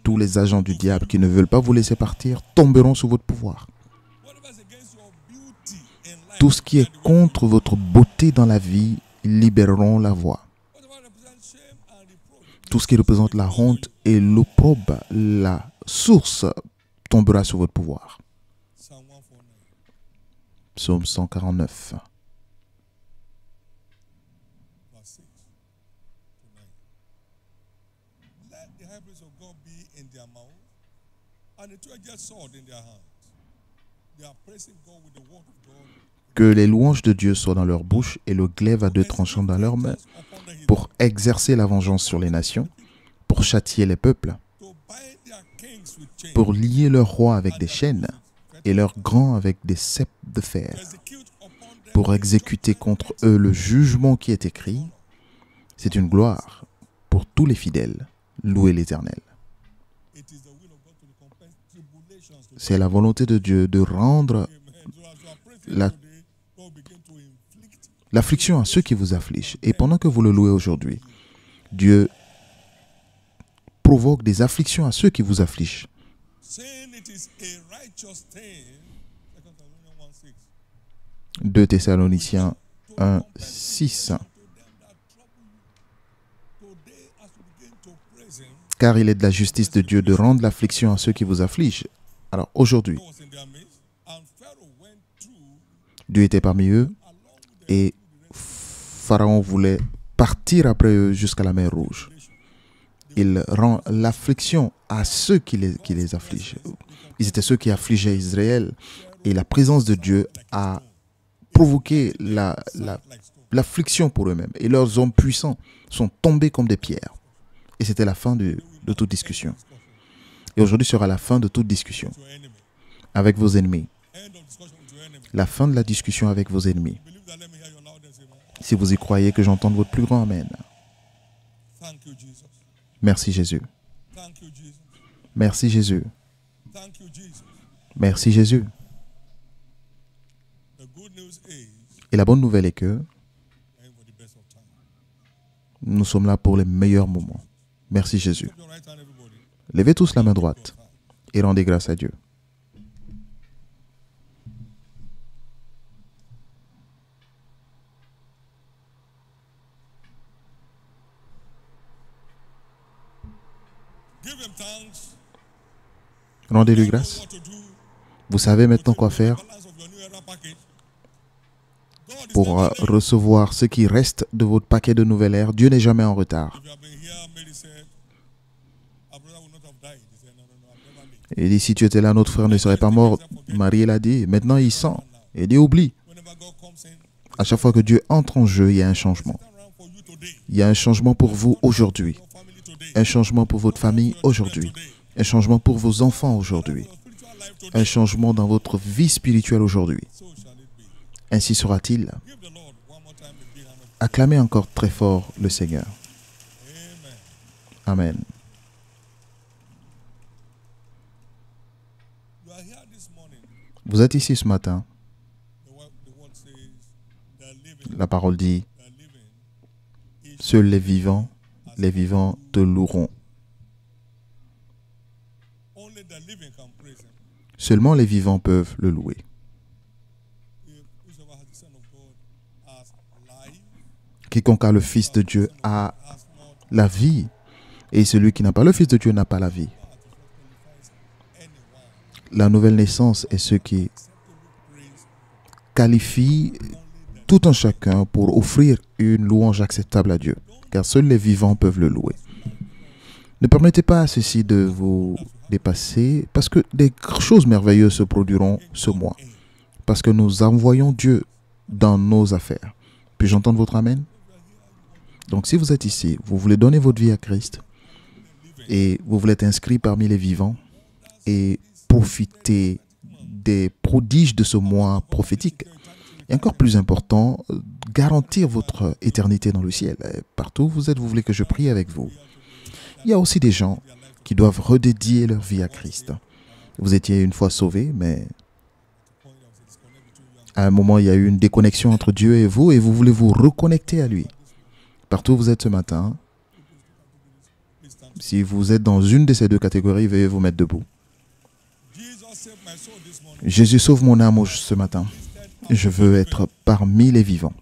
Tous les agents du diable qui ne veulent pas vous laisser partir tomberont sous votre pouvoir. Tout ce qui est contre votre beauté dans la vie, ils libéreront la voie. Tout ce qui représente la honte et l'opprobre, la source, tombera sous votre pouvoir. Psaume 149. Que les louanges de Dieu soient dans leur bouche et le glaive à deux tranchants dans leurs mains pour exercer la vengeance sur les nations, pour châtier les peuples, pour lier leurs rois avec des chaînes et leurs grands avec des ceps de fer, pour exécuter contre eux le jugement qui est écrit. C'est une gloire pour tous les fidèles. Louez l'Éternel. C'est la volonté de Dieu de rendre l'affliction à ceux qui vous affligent. Et pendant que vous le louez aujourd'hui, Dieu provoque des afflictions à ceux qui vous affligent. 2 Thessaloniciens 1, 6. Car il est de la justice de Dieu de rendre l'affliction à ceux qui vous affligent. Alors aujourd'hui, Dieu était parmi eux et Pharaon voulait partir après eux jusqu'à la mer Rouge. Il rend l'affliction à ceux qui les affligent. Ils étaient ceux qui affligeaient Israël et la présence de Dieu a provoqué l'affliction pour eux-mêmes. Et leurs hommes puissants sont tombés comme des pierres. Et c'était la fin de toute discussion. Et aujourd'hui sera la fin de toute discussion avec vos ennemis. La fin de la discussion avec vos ennemis. Si vous y croyez, que j'entende votre plus grand Amen. Merci Jésus. Merci Jésus. Merci Jésus. Et la bonne nouvelle est que nous sommes là pour les meilleurs moments. Merci Jésus. Levez tous la main droite et rendez grâce à Dieu. Rendez-lui grâce. Vous savez maintenant quoi faire pour recevoir ce qui reste de votre paquet de nouvelle ère. Dieu n'est jamais en retard. Il dit, si tu étais là, notre frère ne serait pas mort. Marie l'a dit, maintenant il sent. Il dit, oublie. À chaque fois que Dieu entre en jeu, il y a un changement. Il y a un changement pour vous aujourd'hui. Un changement pour votre famille aujourd'hui. Un changement pour vos enfants aujourd'hui. Un changement dans votre vie spirituelle aujourd'hui. Ainsi sera-t-il. Acclamez encore très fort le Seigneur. Amen. Vous êtes ici ce matin. La parole dit, seuls les vivants te loueront. Seulement les vivants peuvent le louer. Quiconque a le Fils de Dieu a la vie, et celui qui n'a pas le Fils de Dieu n'a pas la vie. La nouvelle naissance est ce qui qualifie tout un chacun pour offrir une louange acceptable à Dieu, car seuls les vivants peuvent le louer. Ne permettez pas à ceci de vous dépasser, parce que des choses merveilleuses se produiront ce mois, parce que nous envoyons Dieu dans nos affaires. Puis-je entendre votre amen? Donc si vous êtes ici, vous voulez donner votre vie à Christ, et vous voulez être inscrit parmi les vivants, et profiter des prodiges de ce mois prophétique, et encore plus important, garantir votre éternité dans le ciel. Partout où vous êtes, vous voulez que je prie avec vous. Il y a aussi des gens qui doivent redédier leur vie à Christ. Vous étiez une fois sauvés, mais à un moment, il y a eu une déconnexion entre Dieu et vous voulez vous reconnecter à lui. Partout où vous êtes ce matin, si vous êtes dans une de ces deux catégories, veuillez vous mettre debout. Jésus sauve mon âme ce matin. Je veux être parmi les vivants.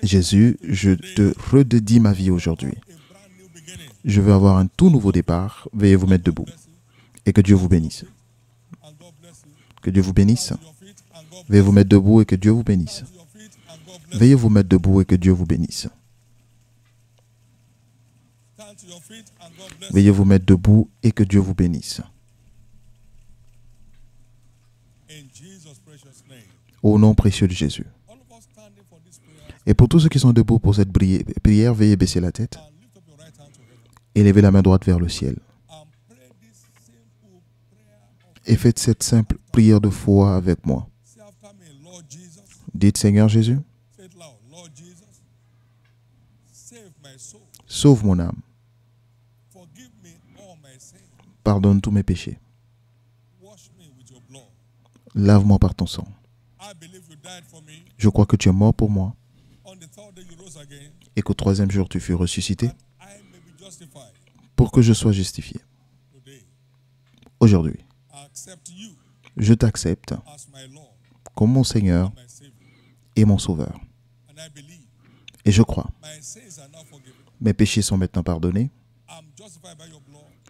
Jésus, je te redédie ma vie aujourd'hui. Je veux avoir un tout nouveau départ. Veuillez vous mettre debout. Et que Dieu vous bénisse. Que Dieu vous bénisse. Veuillez vous mettre debout et que Dieu vous bénisse. Veuillez vous mettre debout et que Dieu vous bénisse. Veuillez vous mettre debout et que Dieu vous bénisse. Au nom précieux de Jésus. Et pour tous ceux qui sont debout pour cette prière, veuillez baisser la tête et lever la main droite vers le ciel. Et faites cette simple prière de foi avec moi. Dites, Seigneur Jésus, sauve mon âme. Pardonne tous mes péchés. Lave-moi par ton sang. Je crois que tu es mort pour moi et qu'au troisième jour tu fus ressuscité pour que je sois justifié. Aujourd'hui, je t'accepte comme mon Seigneur et mon Sauveur. Et je crois, mes péchés sont maintenant pardonnés.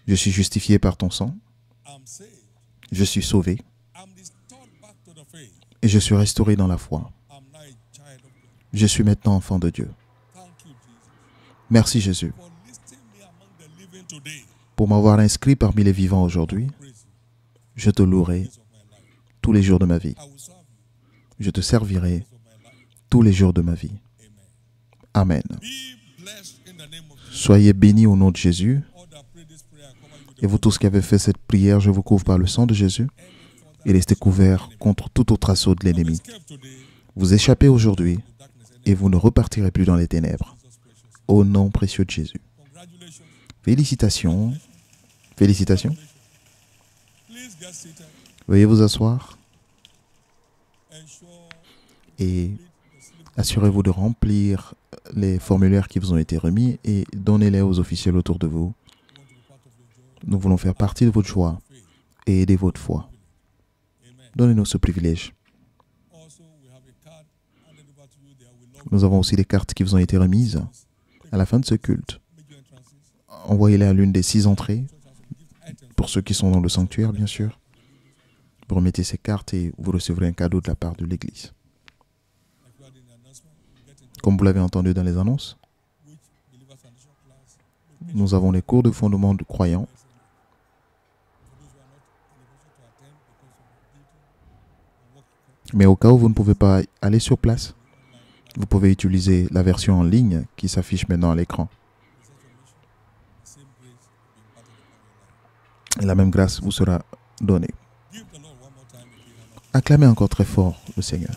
Je suis justifié par ton sang. Je suis sauvé. Et je suis restauré dans la foi. Je suis maintenant enfant de Dieu. Merci Jésus pour m'avoir inscrit parmi les vivants aujourd'hui. Je te louerai tous les jours de ma vie. Je te servirai tous les jours de ma vie. Amen. Soyez bénis au nom de Jésus. Et vous tous qui avez fait cette prière, je vous couvre par le sang de Jésus. Et restez couverts contre tout autre assaut de l'ennemi. Vous échappez aujourd'hui et vous ne repartirez plus dans les ténèbres. Au nom précieux de Jésus. Félicitations. Félicitations. Veuillez vous asseoir et assurez-vous de remplir les formulaires qui vous ont été remis et donnez-les aux officiels autour de vous. Nous voulons faire partie de votre joie et aider votre foi. Donnez-nous ce privilège. Nous avons aussi des cartes qui vous ont été remises à la fin de ce culte. Envoyez-les à l'une des 6 entrées, pour ceux qui sont dans le sanctuaire, bien sûr. Vous remettez ces cartes et vous recevrez un cadeau de la part de l'Église. Comme vous l'avez entendu dans les annonces, nous avons les cours de fondement de croyants. Mais au cas où vous ne pouvez pas aller sur place, vous pouvez utiliser la version en ligne qui s'affiche maintenant à l'écran. Et la même grâce vous sera donnée. Acclamez encore très fort le Seigneur.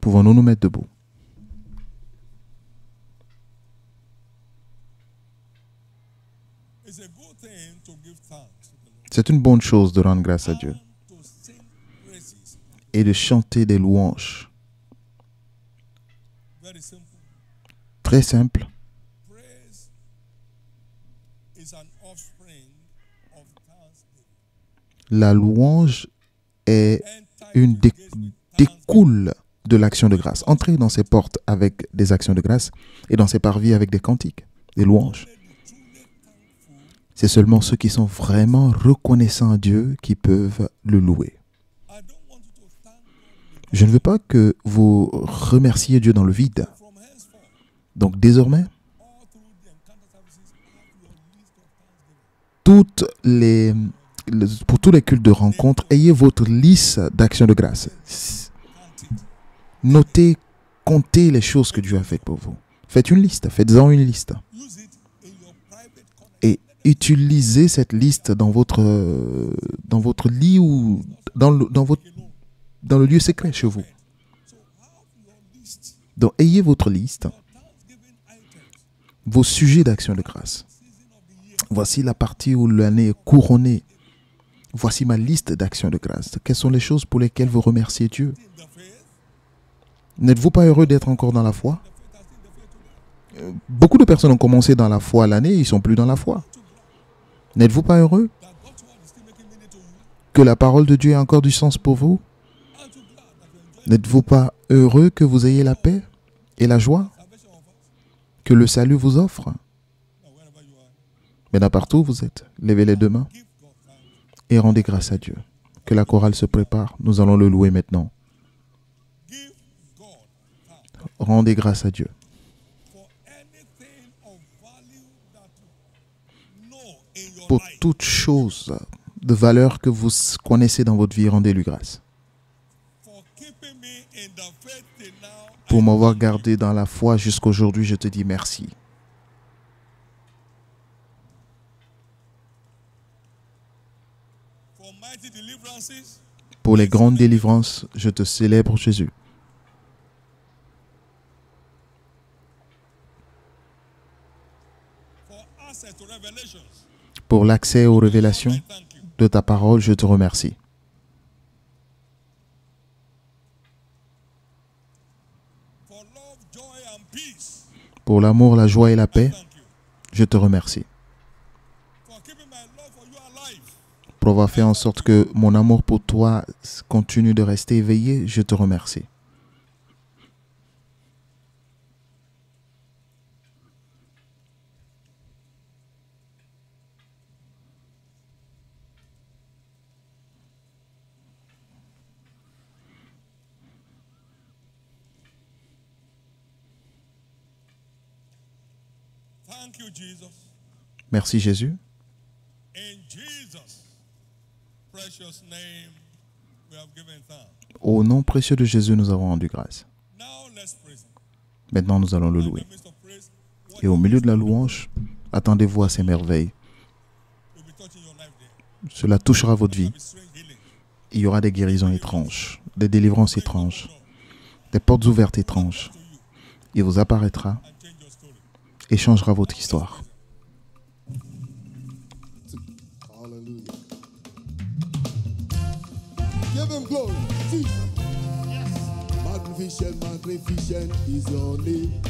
Pouvons-nous nous mettre debout? C'est une bonne chose de rendre grâce à Dieu et de chanter des louanges. Très simple. La louange est découle de l'action de grâce. Entrez dans ses portes avec des actions de grâce et dans ses parvis avec des cantiques, des louanges. C'est seulement ceux qui sont vraiment reconnaissants à Dieu qui peuvent le louer. Je ne veux pas que vous remerciez Dieu dans le vide. Donc désormais, pour tous les cultes de rencontre, ayez votre liste d'actions de grâce. Notez, comptez les choses que Dieu a faites pour vous. Faites une liste, faites-en une liste. Et utilisez cette liste dans votre lit ou dans le lieu secret chez vous. Donc, ayez votre liste, vos sujets d'action de grâce. Voici la partie où l'année est couronnée. Voici ma liste d'actions de grâce. Quelles sont les choses pour lesquelles vous remerciez Dieu? N'êtes-vous pas heureux d'être encore dans la foi? Beaucoup de personnes ont commencé dans la foi l'année, ils ne sont plus dans la foi. N'êtes-vous pas heureux que la parole de Dieu ait encore du sens pour vous? N'êtes-vous pas heureux que vous ayez la paix et la joie que le salut vous offre? Mais n'importe où vous êtes, levez les 2 mains et rendez grâce à Dieu. Que la chorale se prépare, nous allons le louer maintenant. Rendez grâce à Dieu. Pour toute chose de valeur que vous connaissez dans votre vie, rendez-lui grâce. Pour m'avoir gardé dans la foi jusqu'aujourd'hui, je te dis merci. Pour les grandes délivrances, je te célèbre, Jésus. Pour l'accès aux révélations de ta parole, je te remercie. Pour l'amour, la joie et la paix, je te remercie. Pour avoir fait en sorte que mon amour pour toi continue de rester éveillé, je te remercie. Merci Jésus. Au nom précieux de Jésus, nous avons rendu grâce. Maintenant, nous allons le louer. Et au milieu de la louange, attendez-vous à ces merveilles. Cela touchera votre vie. Il y aura des guérisons étranges, des délivrances étranges, des portes ouvertes étranges. Il vous apparaîtra et changera votre histoire. Hallelujah. Give him glory. Jesus. Magnificent, magnificent is your name.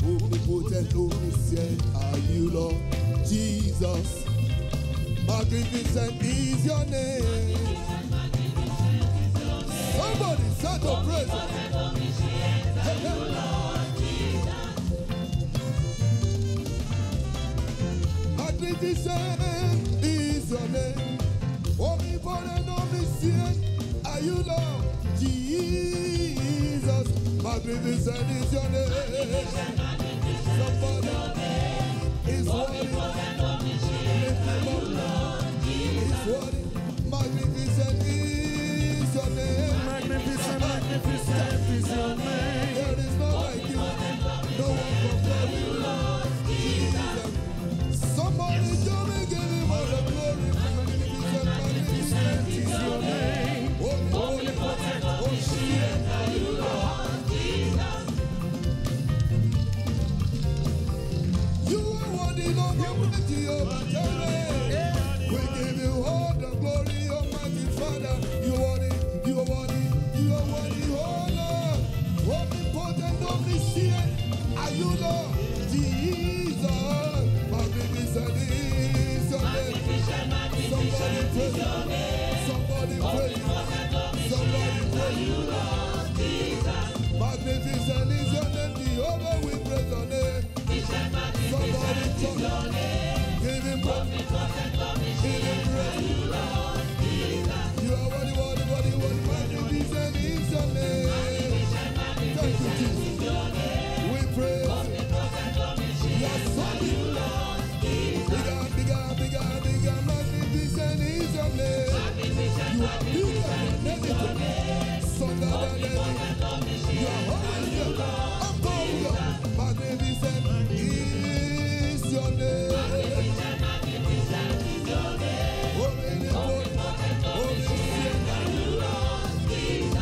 Omnipotent, omniscient are you, Lord Jesus. Magnificent is your name. Somebody start to praise him. Magnificent is your name. Omnipotent, omniscient are you, Lord Jesus. Magnificent is your name. Somebody is worthy. Lift him up. He's worthy. Magnificent is your name. Magnificent, magnificent is your name. There is no like you. No one compares with you. Jesus. Somebody come and give him all the glory. Magnificent, magnificent is your name. Holy, potent, omniscient are you, Lord Jesus. You are worthy, Lord, Almighty, Jehovah Jireh. We give you all the glory, Almighty Father. You are worthy, you are worthy, you are worthy, oh Lord. Omnipotent, omniscient are you, Lord Jesus. Magnificent is your name. Somebody praise him. Somebody praise him. Somebody praise him. Magnificent is your name, Jehovah. We praise your name. Somebody talk. Give him praise. Give him praise. You are worthy, worthy, worthy, worthy. Magnificent is your name. Thank you, Jesus. We praise you. You are so big. Bigger, bigger, bigger, bigger. Magnificent is your name. You are bigger than anything. Stronger than anything. You are always there. Above. Magnificent is your name.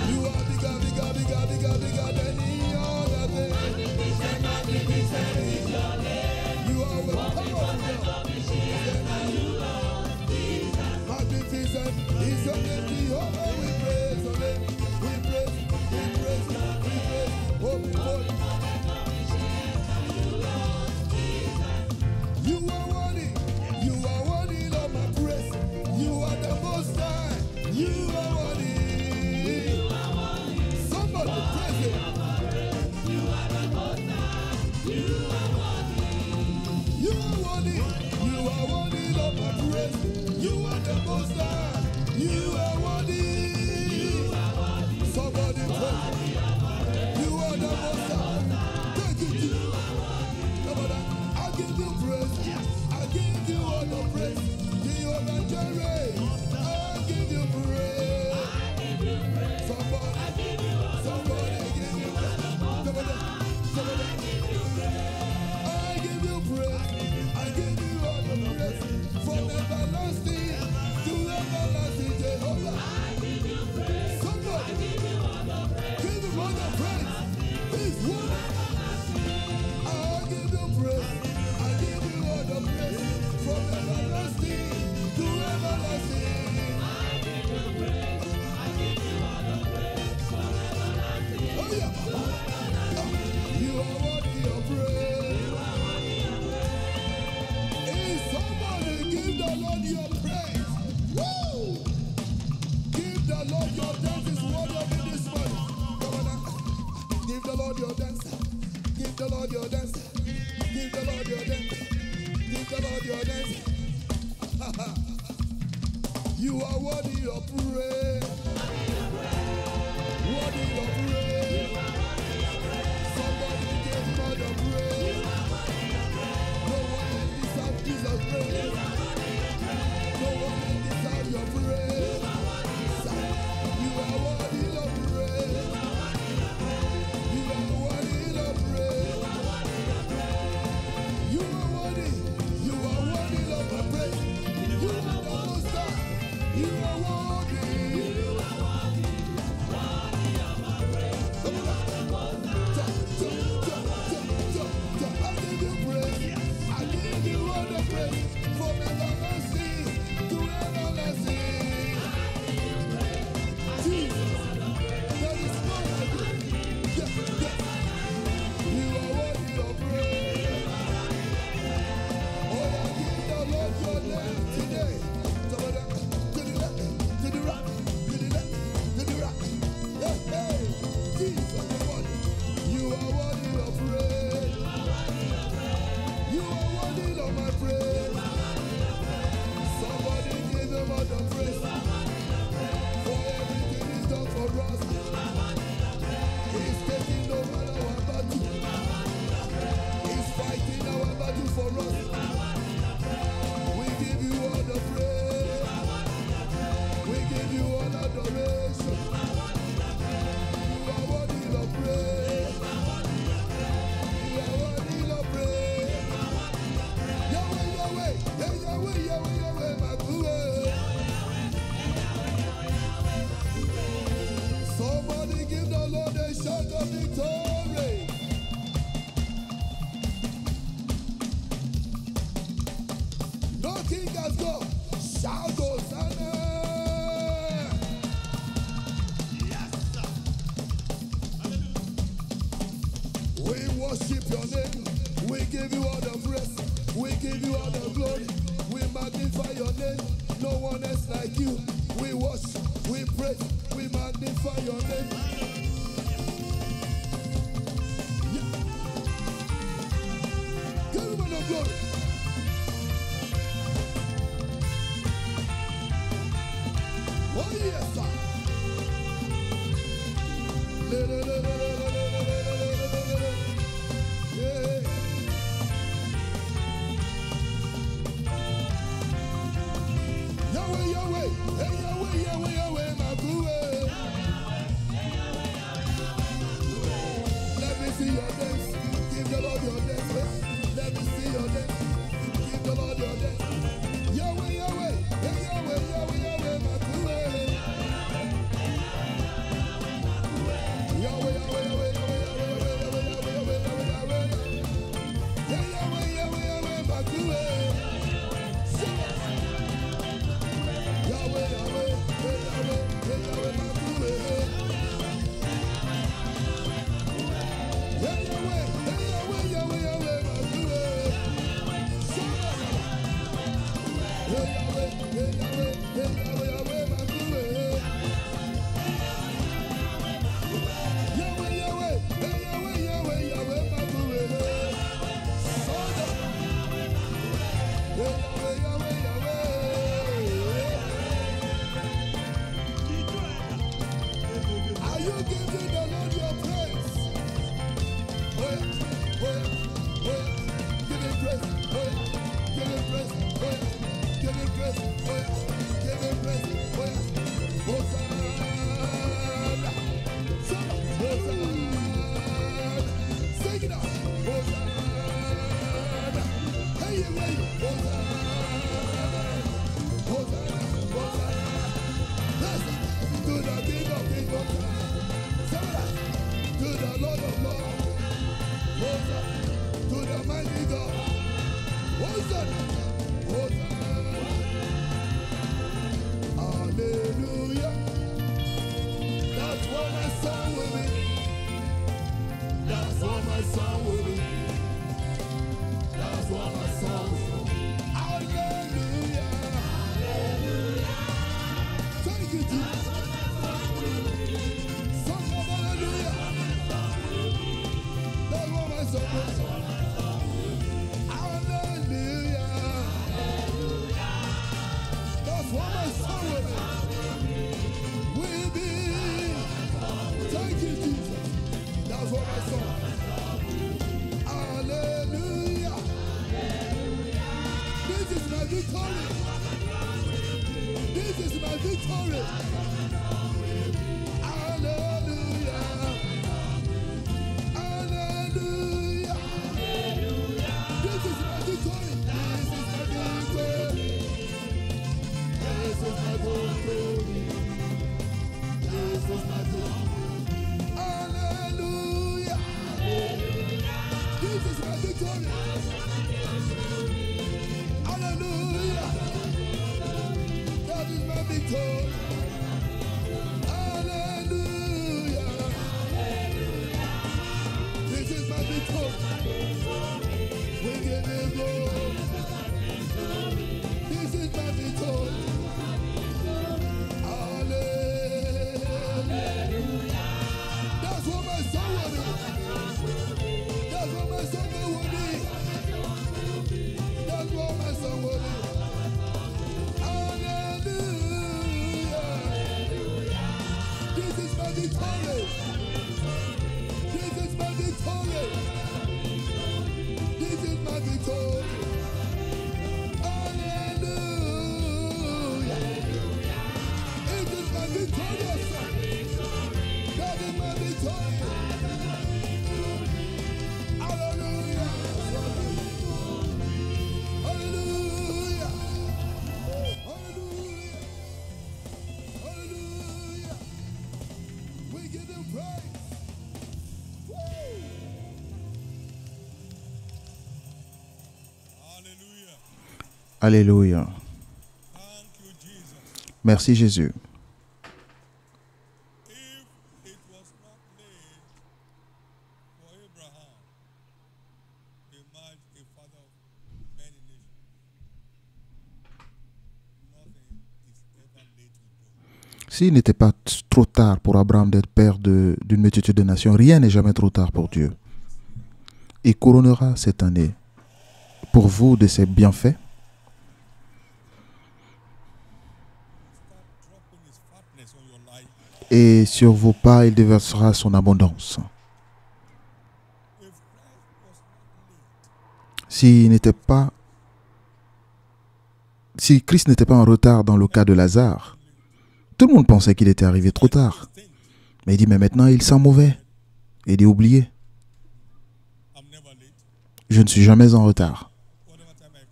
You are bigger, bigger, bigger, bigger, bigger than any other thing. Magnificent is your name. You are with power. Magnificent is your name, Jehovah. We praise your name. We praise, we praise, we praise. Holy, holy. You are worthy. You are worthy, Lord, my praise. You are the most high. You are worthy. Somebody praise him. You are worthy. You are worthy, Lord, my praise. You are the most high. You are worthy. Somebody praise. You are the most high. Thank you, Jesus. Come on, I give you praise. I give you all the praise. Jehovah Jireh. I give you praise. Somebody give you praise. Somebody. I give you praise. I give you all the praise. From everlasting to everlasting, Jehovah. Somebody give him all the praise. He's worthy. I give you praise. I give you all the praise. From everlasting to everlasting. Oh yeah. You are worthy of praise. Is somebody give the Lord your praise? Woo! Give the Lord your dance. Is worthy of it this morning. Come on now. Give the Lord your dance. Give the Lord your dance. Give the Lord your dance. Give the Lord your dance. You are worthy of praise. Worthy of praise. Somebody give him all the praise. No one deserves Jesus' praise. No one deserves your praise. You are worthy of praise. You are worthy of praise. You are worthy. You are worthy of the praise. You are the most high. You are worthy. us. He's taking over our battle. He's fighting our battle for us. We give you all the praise. We give you all adoration. You are worthy of praise. You are worthy of praise. Yahweh, Yahweh, Yahweh, Yahweh, Yahweh, Makuwe. Somebody give the Lord a shout of victory. No king has gone. Shout Hosanna. We worship your name. We give you all the praise. We give you all the glory. We magnify your name. No one else like you. We worship, we praise, we magnify your name. Yeah. Give him all the glory. Oh yes, sir. Yeah. Yahweh, Yahweh, hey Yahweh, Yahweh, Yahweh, Makuwe. Let me see your dance. Give the Lord your dance. Let me see your dance. Give the Lord your dance. Yahweh, Yahweh, hey Yahweh, Yahweh, Yahweh, Makuwe. Yahweh, Yahweh, Yahweh, Yahweh, Yahweh, Yahweh, Yahweh, Yahweh, Yahweh, Yahweh. Hey Yahweh, Yahweh, Yahweh, Makuwe. Yahweh, Yahweh, hey Yahweh, hey Yahweh, Makuwe. Hey Yahweh, hey Yahweh, Yahweh, Yahweh, Makuwe. Hey Yahweh, hey Yahweh, hey Yahweh, Yahweh, Makuwe. Yahweh, Yahweh, hey Yahweh, Yahweh, Yahweh, Makuwe. Hey Yahweh, Yahweh, Yahweh. Are you giving the Lord your praise? Oh yeah, oh yeah, oh yeah. Give him praise, oh yeah. Give him praise, oh yeah. Give him praise, oh yeah. Give him praise, oh yeah. Hosanna, Hosanna, sing it out, Hosanna, hey yeah, hey, Hosanna, Hosanna, Hosanna. Listen to the King of Kings, Hosanna. To the Lord of Lords, Hosanna, to the mighty God, Hosanna, Hosanna, hallelujah. That's what my song will be. That's what my song will be. That's what my song will be. Hallelujah. Thank you, Jesus. Song of hallelujah. That's what my song will be. Hallelujah. That's what my song will be. Thank you, Jesus. That's what my song. Hallelujah. This is my victory. This is my victory. Hallelujah. Hallelujah. This is my victory. This is my victory. This is my victory. This is my victory. Hallelujah. This is my victory. Hallelujah. That is my victory. Hallelujah. This is my victory. We give you glory. This is my victory. Hallelujah. That's what my son will be. That's what my son will be. That's what my son will be. Hallelujah. This is my victory. victory. This is my victory. This is my victory. Hallelujah. It is my victorious son. That is my victory. Hallelujah. Hallelujah. Hallelujah. Hallelujah. We give him praise. Woo. Hallelujah. Alléluia. Thank you, Jesus. Merci Jésus. If it was not made for Abraham, a man, a father of many nations, nothing is ever late with God. S'il n'était pas trop tard pour Abraham d'être père d'une multitude de nations, rien n'est jamais trop tard pour Dieu. Il couronnera cette année pour vous de ses bienfaits Start dropping his fatness on your life. et sur vos pas, il déversera son abondance. If Christ was not late, Si Christ n'était pas en retard dans le cas de Lazare, tout le monde pensait qu'il était arrivé trop tard. think Mais il dit, mais maintenant il sent mauvais. Il est oublié. I'm never late. Je ne suis jamais en retard. Whatever time I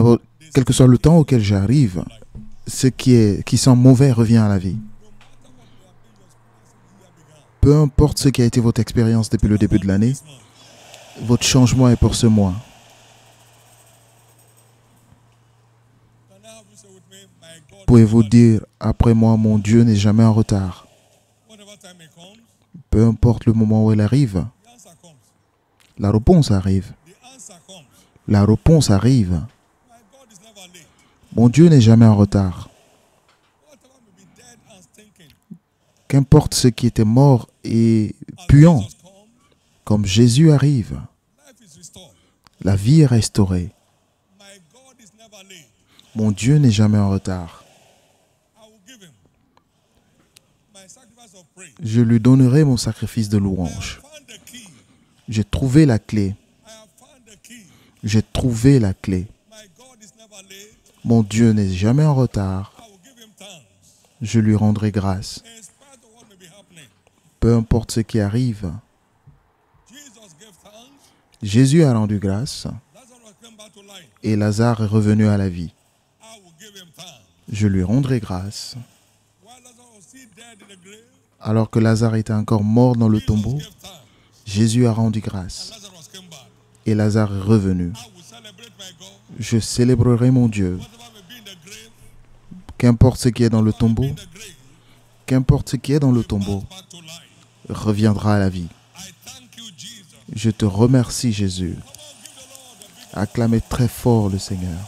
come, Quel que soit le temps auquel j'arrive, ce qui sent mauvais revient à la vie. no matter what may have been your experience in the year began, Peu importe ce qui a été votre expérience depuis le début de l'année, this month, votre changement est pour ce mois. can I have you say with me, my God is Pouvez-vous never late. dire, après moi, mon Dieu n'est jamais en retard. Whatever time it comes, Peu importe le moment où elle arrive, the answer comes. la réponse arrive. The answer comes. La réponse arrive. My God is never late. Mon Dieu n'est jamais en retard. Whatever may be dead and stinking, Qu'importe ce qui était mort et as puant, Jesus comes, comme Jésus arrive, life is restored. la vie est restaurée. My God is never late. Mon Dieu n'est jamais en retard. I will give him my sacrifice of praise. Je lui donnerai mon sacrifice de I louange. have found the key. J'ai trouvé la clé. I have found the key. J'ai trouvé la clé. My God is never late. Mon Dieu n'est jamais en retard. I will give him thanks. Je lui rendrai grâce. In spite of what may be happening, Peu importe ce qui arrive. Jesus gave thanks. Jésus a rendu grâce Lazarus came back to life. et Lazare est revenu à la vie. I will give him thanks. Je lui rendrai grâce. While Lazarus was still dead in the grave, Alors que Lazare était encore mort dans le Jesus tombeau, gave thanks. Jésus a rendu grâce Lazarus came back. et Lazare est revenu. I will celebrate my God. Je célébrerai mon Dieu. Whatever may be in the grave, Qu'importe ce qui est dans le tombeau, in the grave, qu'importe ce qui est dans le tombeau, back to life. reviendra à la vie. I thank you, Jesus. Je te remercie, Jésus. Come on, give the Lord a big Acclamez très fort le Seigneur.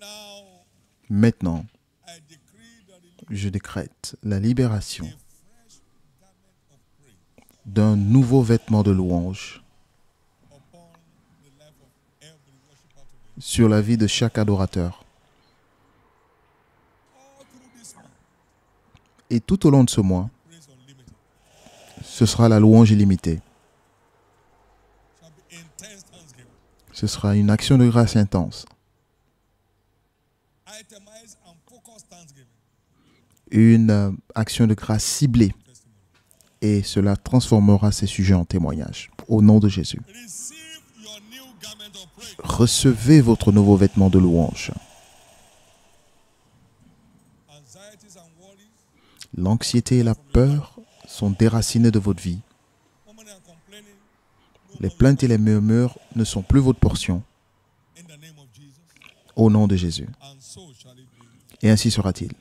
now. Maintenant, I decree that je décrète la libération a fresh garment of praise d'un nouveau vêtement de louange upon the life of every worshiper today. sur la vie de chaque adorateur. All through this month, Et tout au long de ce mois, praise unlimited. ce sera la louange illimitée. Shall be intense thanksgiving. Ce sera une action de grâce intense. Itemize and focus thanksgiving. Une action de grâce ciblée. Testimony. Et cela transformera ces sujets en témoignages. Au nom de Jésus. Receive your new garment of praise. Recevez votre nouveau vêtement de louange. Anxieties and worries, L'anxiété et la peur sont déracinées de votre vie. murmuring and complaining, no Les more plaintes et les murmures ne sont plus votre portion. in the name of Jesus. Au nom de Jésus. And so shall it be. Et ainsi sera-t-il.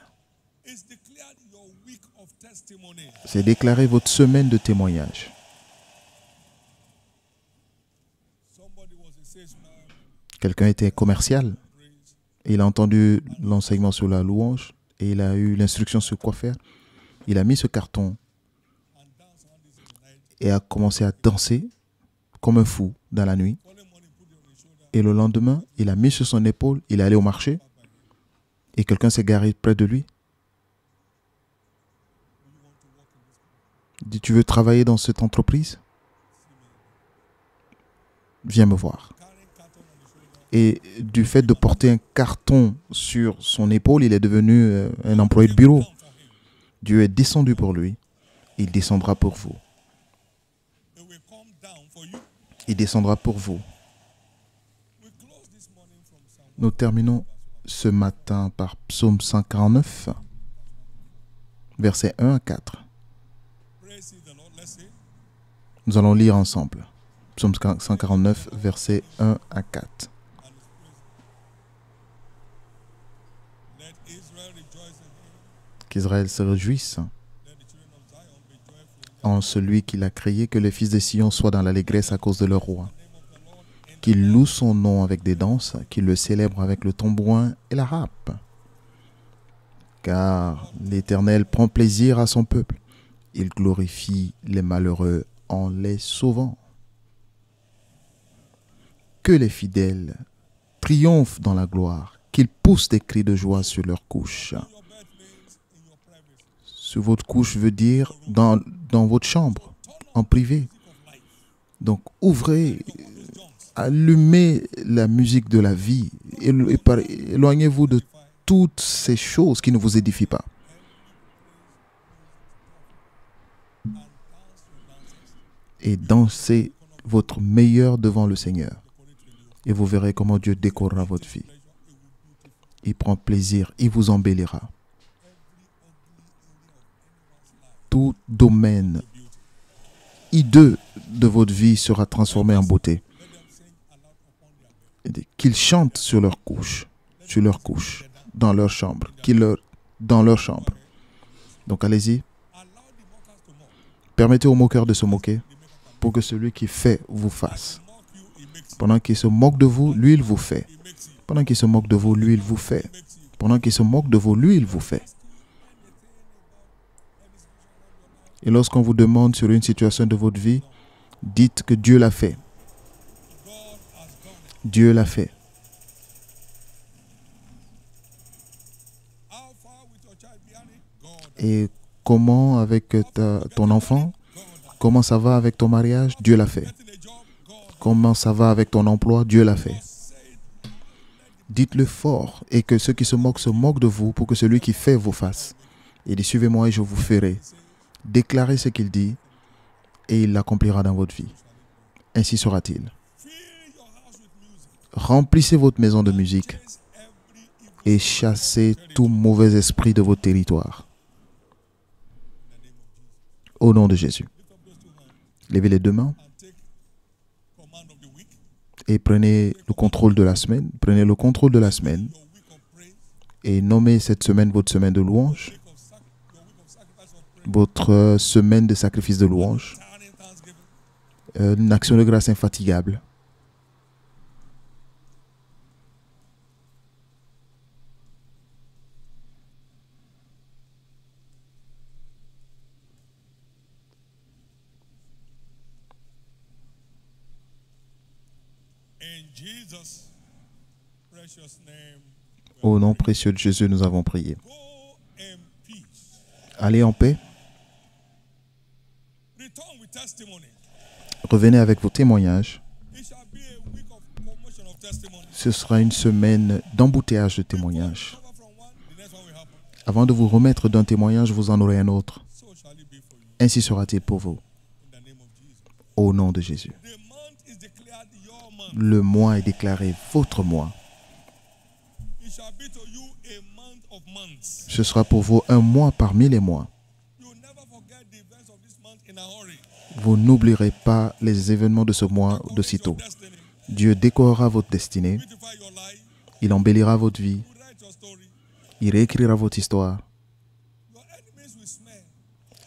It's declared your week of testimony. C'est déclarer votre semaine de témoignages. Somebody was a salesman, Quelqu'un était commercial. praise, Il a entendu l'enseignement sur la louange et il a eu l'instruction sur quoi faire. Il a mis ce carton and dance around this night. et a commencé à danser comme un fou dans la nuit. Calling money, put it on his shoulder Et le lendemain, il a mis sur son épaule, il est allé au marché et quelqu'un s'est garé près de lui. Il dit, tu veux travailler dans cette entreprise? Viens me voir. Et du fait de porter un carton sur son épaule, il est devenu un employé de bureau. Dieu est descendu pour lui. Il descendra pour vous. Il descendra pour vous. Nous terminons ce matin par Psaume 149, versets 1 à 4. Nous allons lire ensemble. Psaume 149, versets 1 à 4. Qu'Israël se réjouisse en celui qu'il a créé, que les fils de Sion soient dans l'allégresse à cause de leur roi. Qu'ils louent son nom avec des danses, qu'ils le célèbrent avec le tambourin et la harpe. Car l'Éternel prend plaisir à son peuple. Il glorifie les malheureux en les sauvant. Que les fidèles triomphent dans la gloire, qu'ils poussent des cris de joie sur leurs couches. Sur votre couche veut dire dans votre chambre, en privé. Donc ouvrez, allumez la musique de la vie. Éloignez-vous de toutes ces choses qui ne vous édifient pas. Et dansez votre meilleur devant le Seigneur. Et vous verrez comment Dieu décorera votre vie. Il prend plaisir, il vous embellira. Tout domaine hideux de votre vie sera transformé en beauté. Qu'ils chantent sur leur couche, dans leur chambre, dans leur chambre. Donc allez-y. Permettez aux moqueurs de se moquer pour que celui qui fait vous fasse. Pendant qu'il se moque de vous, lui, il vous fait. Pendant qu'il se moque de vous, lui, il vous fait. Pendant qu'il se moque de vous, lui, il vous fait. Et lorsqu'on vous demande sur une situation de votre vie, dites que Dieu l'a fait. Dieu l'a fait. Et comment avec ton enfant? Comment ça va avec ton mariage? Dieu l'a fait. Comment ça va avec ton emploi? Dieu l'a fait. Dites-le fort et que ceux qui se moquent de vous pour que celui qui fait vous fasse. Il dit, suivez-moi et je vous ferai. Déclarez ce qu'il dit et il l'accomplira dans votre vie. Ainsi sera-t-il. Remplissez votre maison de musique et chassez tout mauvais esprit de votre territoire. Au nom de Jésus. Levez les deux mains et prenez le contrôle de la semaine. Prenez le contrôle de la semaine et nommez cette semaine votre semaine de louange. Votre semaine de sacrifice de louange, une action de grâce infatigable. Au nom précieux de Jésus, nous avons prié. Allez en paix. Revenez avec vos témoignages. Ce sera une semaine d'embouteillage de témoignages. Avant de vous remettre d'un témoignage, vous en aurez un autre. Ainsi sera-t-il pour vous. Au nom de Jésus. Le mois est déclaré votre mois. Ce sera pour vous un mois parmi les mois. Vous n'oublierez pas les événements de ce mois de sitôt. Dieu décorera votre destinée. Il embellira votre vie. Il réécrira votre histoire.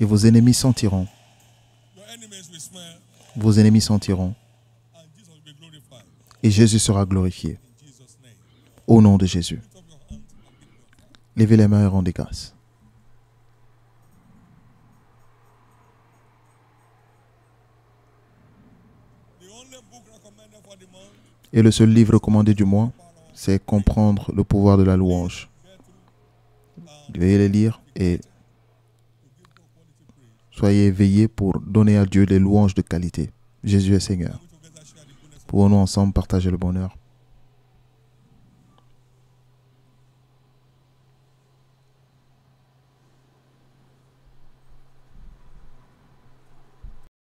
Et vos ennemis sentiront. Vos ennemis sentiront. Et Jésus sera glorifié. Au nom de Jésus. Levez les mains et rendez grâce. only book recommended for the month. Et le seul livre recommandé du mois, c'est Comprendre le pouvoir de la louange. Veuillez les lire et soyez éveillés pour donner à Dieu des louanges de qualité. Jésus est Seigneur. Pouvons-nous ensemble partager le bonheur?